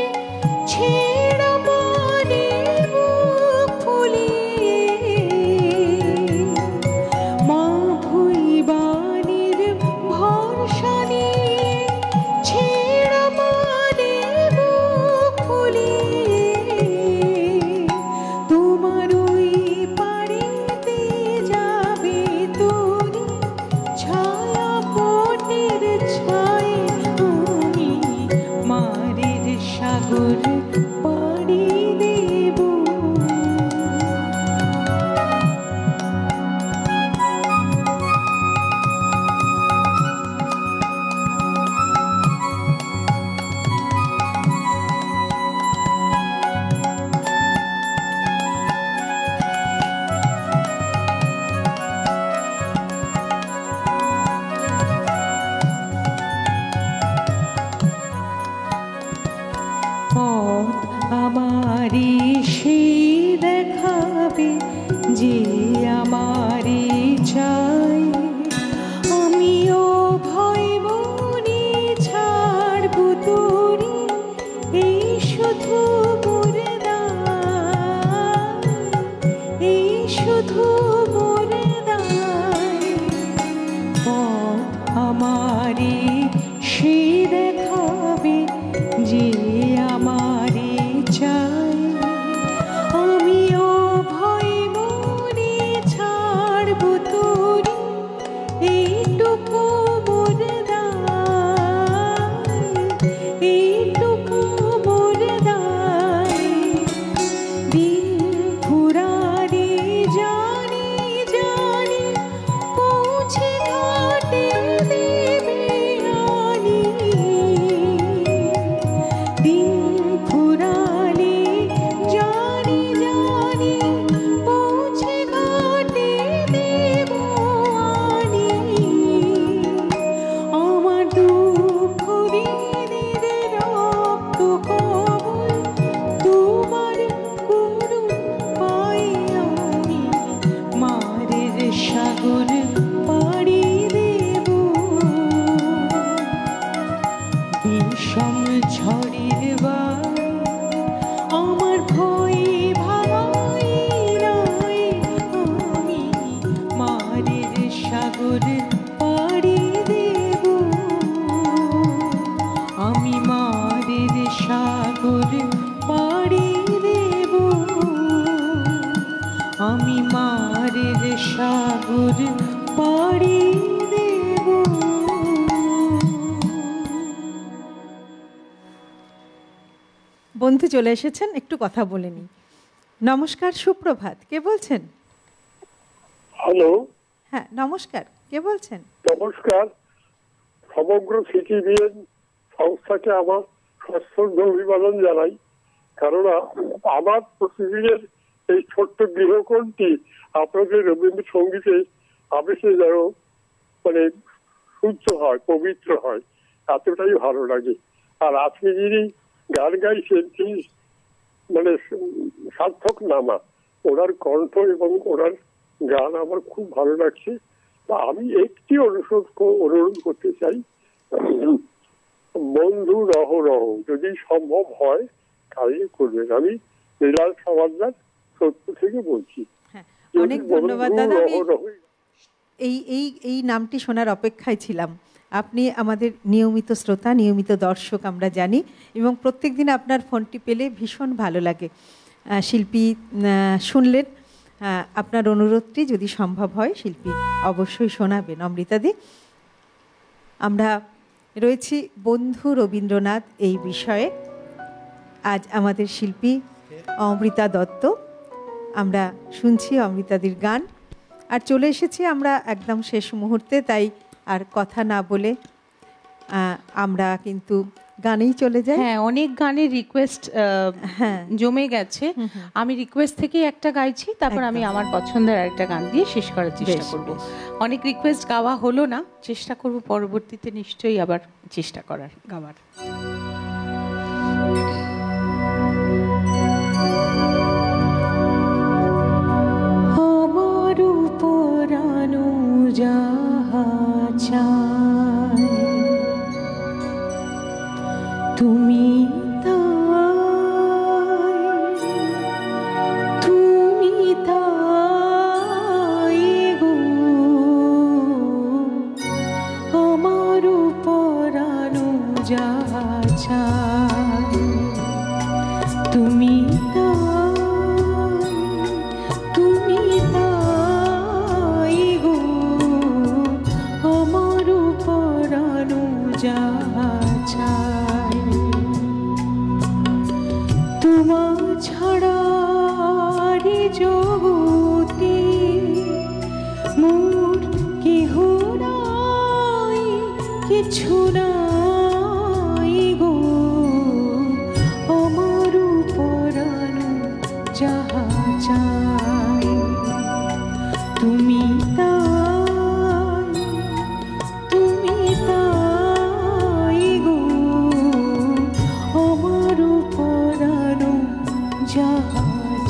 ছেঁড়া পানে বুক ফুলিয়ে, মা ভুইবানির ভরসা নিয়ে ছেঁড়া পানে বুক ফুলিয়ে, তোমার ওই পাড়েতে যাবে তোরে ছায়া পটের ছায়, আমি মারের সাগর পাড়ি দেব। পথ আমারে সে দেখাবে যে আমারে চাই, আমিও ভয় মনে ছাড়ব তোরে, এই শুধু মোর দায়, এই শুধু মোর দায়। পথ আমারে সে দেখাবে যে আমারে চাই, আমিও ভয় মনে ছাড়ব তোরে, এইটুকু মোর দায়, এইটুকু মোর দায়। দিন ফুরারে জানি জানি পৌঁছে ঘাটে দেবে আনি, দিন ফুরালে জানি জানি পৌঁছে ঘাটে দেব আনি, আমার দুঃখ দিনের রক্ত কবল তোমার করুণ পাই, আমি মারের সাগর পাড়ি দেব, বিষম ঝড়ের বাই আমার ভয় ভাঙাই নাই, আমি মারের সাগর পাড়ি দেব, আমি মারের সাগর পাড়ি দেব, আমি মারের সাগর পাড়ি দেব। বন্ধু চলে এসেছেন, একটু কথা বলে নিই। নমস্কার, সুপ্রভাত, কে বলছেন? হ্যালো, হ্যাঁ নমস্কার, কে বলছেন? নমস্কার। সমগ্র সিটিভিএন সংস্থাকে আমার সশ্রদ্ধ অভিবাদন জানাই, কেননা আমার প্রতিদিনের এই ছোট্ট গৃহকোণটি আপনাদের রবীন্দ্রসঙ্গীতে আবেশে যেন মানে শুদ্ধ হয়, পবিত্র হয়, এতটাই ভালো লাগে। আর আজকে যিনি গান গাইছেন তিনি মানে সার্থক নামা, ওনার কণ্ঠ এবং ওনার গান আমার খুব ভালো লাগছে। তা আমি একটি অনুরোধ করতে চাই, বন্ধু রহ রহ যদি সম্ভব হয় তাহলে করবেন। আমি বিলাল সমাজদার সত্য থেকে বলছি। অনেক ধন্যবাদ দাদা। এই এই এই নামটি শোনার অপেক্ষায় ছিলাম। আপনি আমাদের নিয়মিত শ্রোতা, নিয়মিত দর্শক আমরা জানি, এবং প্রত্যেক দিন আপনার ফোনটি পেলে ভীষণ ভালো লাগে। শিল্পী শুনলেন, আপনার অনুরোধটি যদি সম্ভব হয় শিল্পী অবশ্যই শোনাবেন। অমৃতাদি, আমরা রয়েছি বন্ধু রবীন্দ্রনাথ এই বিষয়ে। আজ আমাদের শিল্পী অমৃতা দত্ত, আমরা শুনছি অমৃতাদির গান। আর চলে এসেছি আমরা একদম শেষ মুহূর্তে, তাই আর কথা না বলে আমরা কিন্তু গানেই চলে যাই। হ্যাঁ, অনেক গানের রিকোয়েস্ট জমে গেছে। আমি রিকোয়েস্ট থেকে একটা গাইছি, তারপর আমি আমার পছন্দের আরেকটা গান দিয়ে শেষ করার চেষ্টা করব। অনেক রিকোয়েস্ট গাওয়া হলো না, চেষ্টা করব পরবর্তীতে নিশ্চয়ই আবার চেষ্টা করার গাওয়ার। আমার পরানো যাহা চায় তুমি তাই গো, আমার পরানো যাহা চায় তুমি তাই গো, আমার পরানো যাহা চায় তোমার ছাড়া রে জগতে মোর কেহ নাই, কিছু নাই গো, আমার পরানো যাহা চায় তুমি তাই গো, আমার পরানো যাহা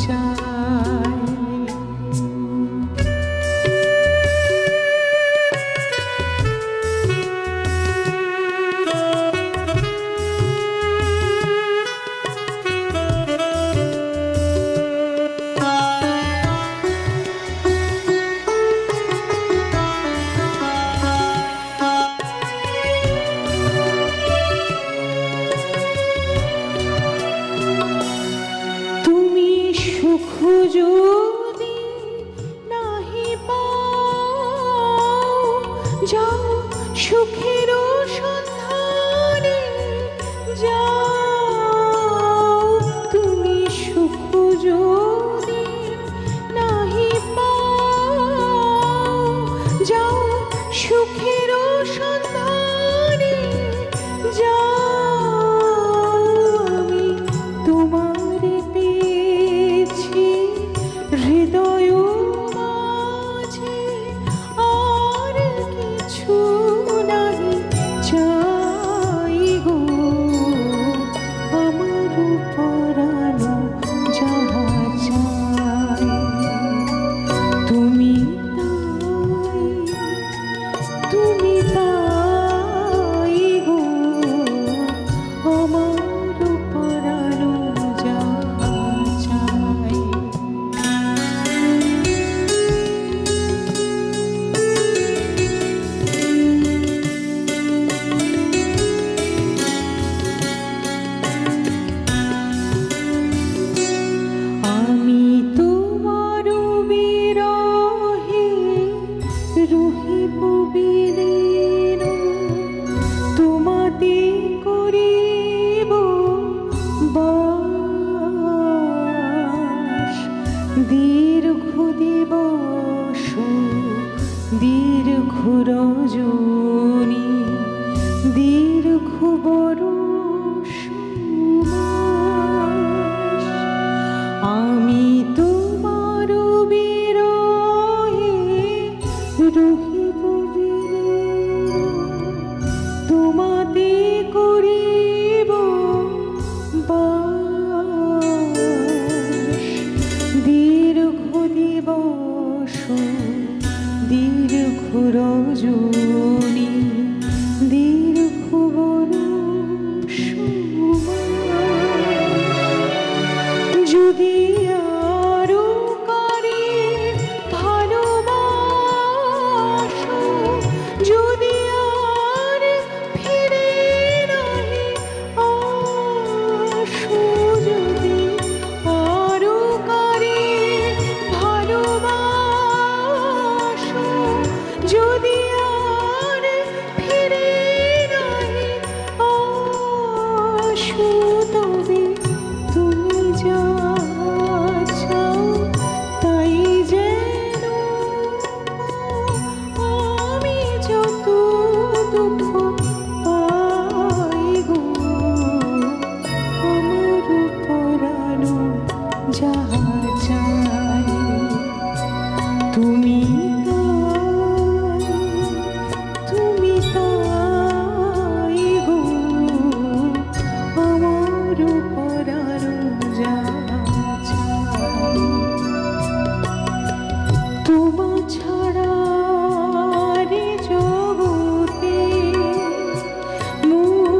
চায়। তুমি সুখ যদি নাহি পাও, যাও সুখের সন্ধানে যাও, তুমি সুখ যদি নাহি পাও, যাও সুখের সন্ধানে যাও, আমি তোমারে পেয়েছি হৃদয় মাঝে, আর কিছু নাহি চাই গো, আমার পরানো যাহা চাই তুমি তাই গো, আমার পরানো যাহা চাই। আমি তোমার বিরহে রহিব বিলীন, তোমাতে করিব বাস, দীর্ঘ দিবস দীর্ঘ রজনী, দীর্ঘ বরষ মাস, আমি তোমার বিরহে রহিব বিলীন, তোমাতে করিব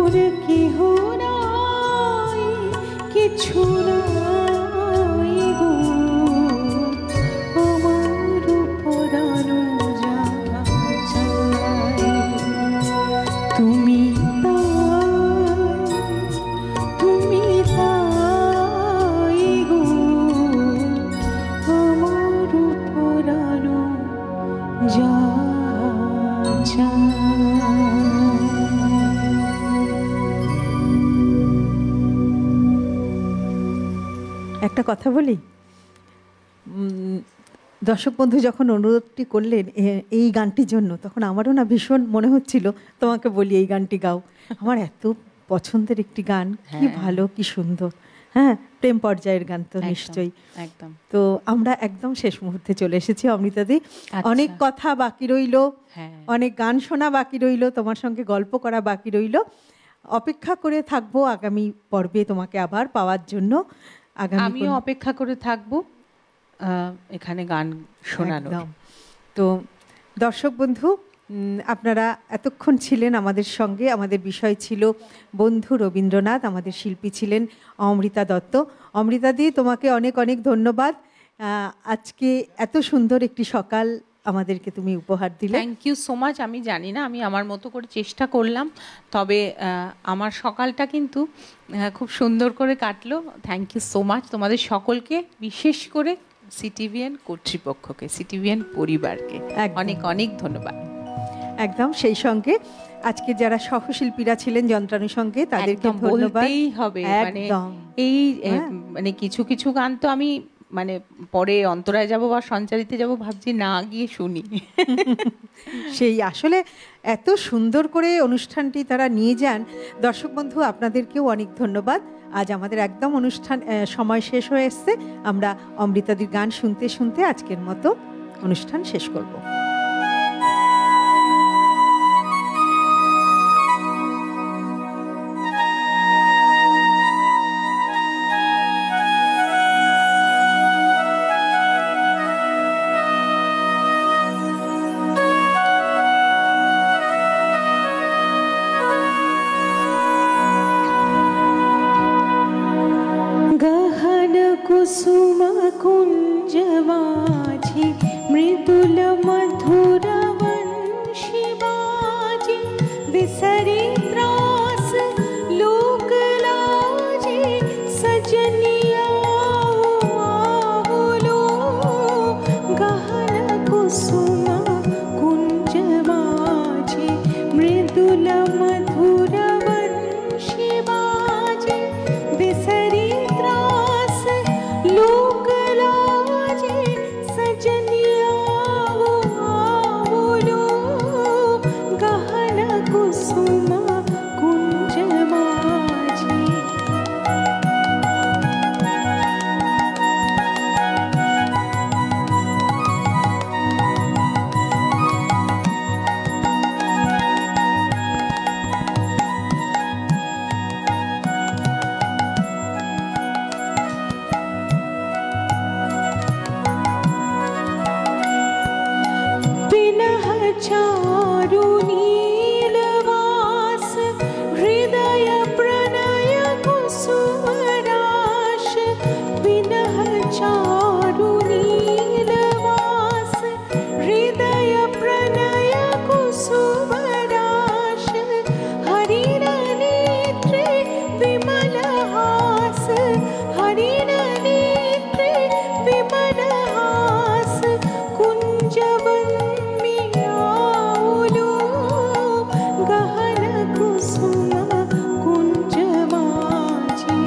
মোর কেহ নাই, কিছু নাই গো, আমার পরানো যা চাই তুমি তুমি তাই গো, আমার পরানো যা চাই। একটা কথা বলি, দর্শক বন্ধু যখন অনুরোধটি করলেন এই গানটির জন্য, তখন আমারও না ভীষণ মনে হচ্ছিল তোমাকে বলি এই গানটি গাও। আমার এত পছন্দের একটি গান, কি ভালো কি সুন্দর। হ্যাঁ, প্রেম পর্যায়ের গান তো নিশ্চয়ই। একদম। তো আমরা একদম শেষ মুহূর্তে চলে এসেছি অমৃতাদি। অনেক কথা বাকি রইল, অনেক গান শোনা বাকি রইল, তোমার সঙ্গে গল্প করা বাকি রইল। অপেক্ষা করে থাকবো আগামী পর্বে তোমাকে আবার পাওয়ার জন্য। আমিও অপেক্ষা করে থাকবো এখানে গান শোনানো। তো দর্শক বন্ধু, আপনারা এতক্ষণ ছিলেন আমাদের সঙ্গে। আমাদের বিষয় ছিল বন্ধু রবীন্দ্রনাথ, আমাদের শিল্পী ছিলেন অমৃতা দত্ত। অমৃতাদি, তোমাকে অনেক অনেক ধন্যবাদ। আজকে এত সুন্দর একটি সকাল আমাদেরকে তুমি উপহার দিলে। Thank you so much. আমি জানি না, আমি আমার মতো করে চেষ্টা করলাম, তবে আমার সকালটা কিন্তু খুব সুন্দর করে কাটলো। থ্যাংক ইউ সো মাচ তোমাদের সকলকে, বিশেষ করে সিটিভিএন কর্তৃপক্ষকে, সিটিভিএন পরিবারকে অনেক অনেক ধন্যবাদ। একদম। সেই সঙ্গে আজকে যারা সহশিল্পীরা ছিলেন যন্ত্রাণু সঙ্গে, তাদেরকে বলতেই হবে। মানে এই মানে কিছু কিছু গান তো আমি মানে পরে অন্তরায় যাব বা সঞ্চারিতে যাব ভাবছি, না গিয়ে শুনি। সেই আসলে এত সুন্দর করে অনুষ্ঠানটি তারা নিয়ে যান। দর্শক বন্ধু, আপনাদেরকেও অনেক ধন্যবাদ। আজ আমাদের একদম অনুষ্ঠান সময় শেষ হয়ে এসছে। আমরা অমৃতাদির গান শুনতে শুনতে আজকের মতো অনুষ্ঠান শেষ করব। कुसुम कुंज माझी मृदुल मधुर वंशी बाजी, विसरी त्रास लोक लाजे, सजनिया बोलो। गहन कुसुम कुंज माझी मृदुल मधुर वंशी बाजी, विसरी लोक लाजे, सजनिया बोलो। गहन कुसुम कुंज माझी। चारु नीलवास, हृदय प्रणय कुसुमराश। विनह चारु नीलवास, हृदय प्रणय कुसुमराश। हरिण नेत्रे विमल हास, हरिण नेत्रे विमल हास। कुंजवन गहन कुसुम कुंज माझी।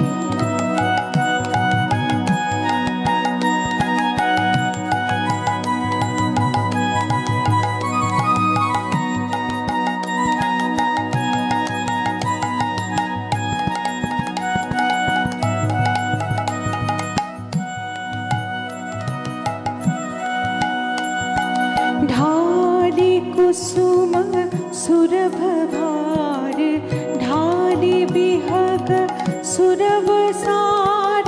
ढाली कुसुम सुरभ भार, ढाली बिहग सुरभ सार।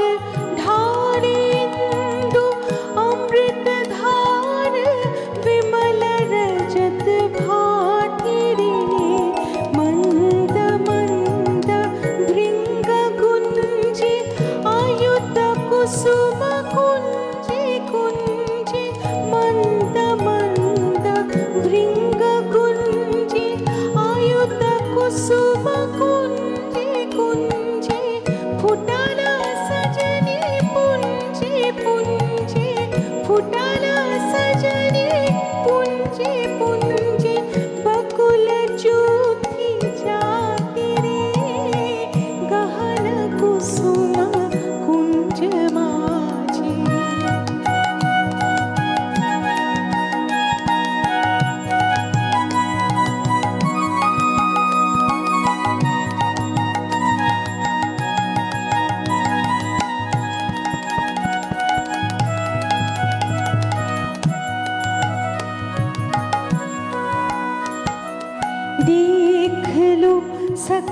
ढाली इंदु अमृत धार, विमल रजत भाति रे। मंद मंद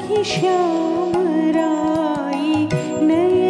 सखी श्याम राई नयन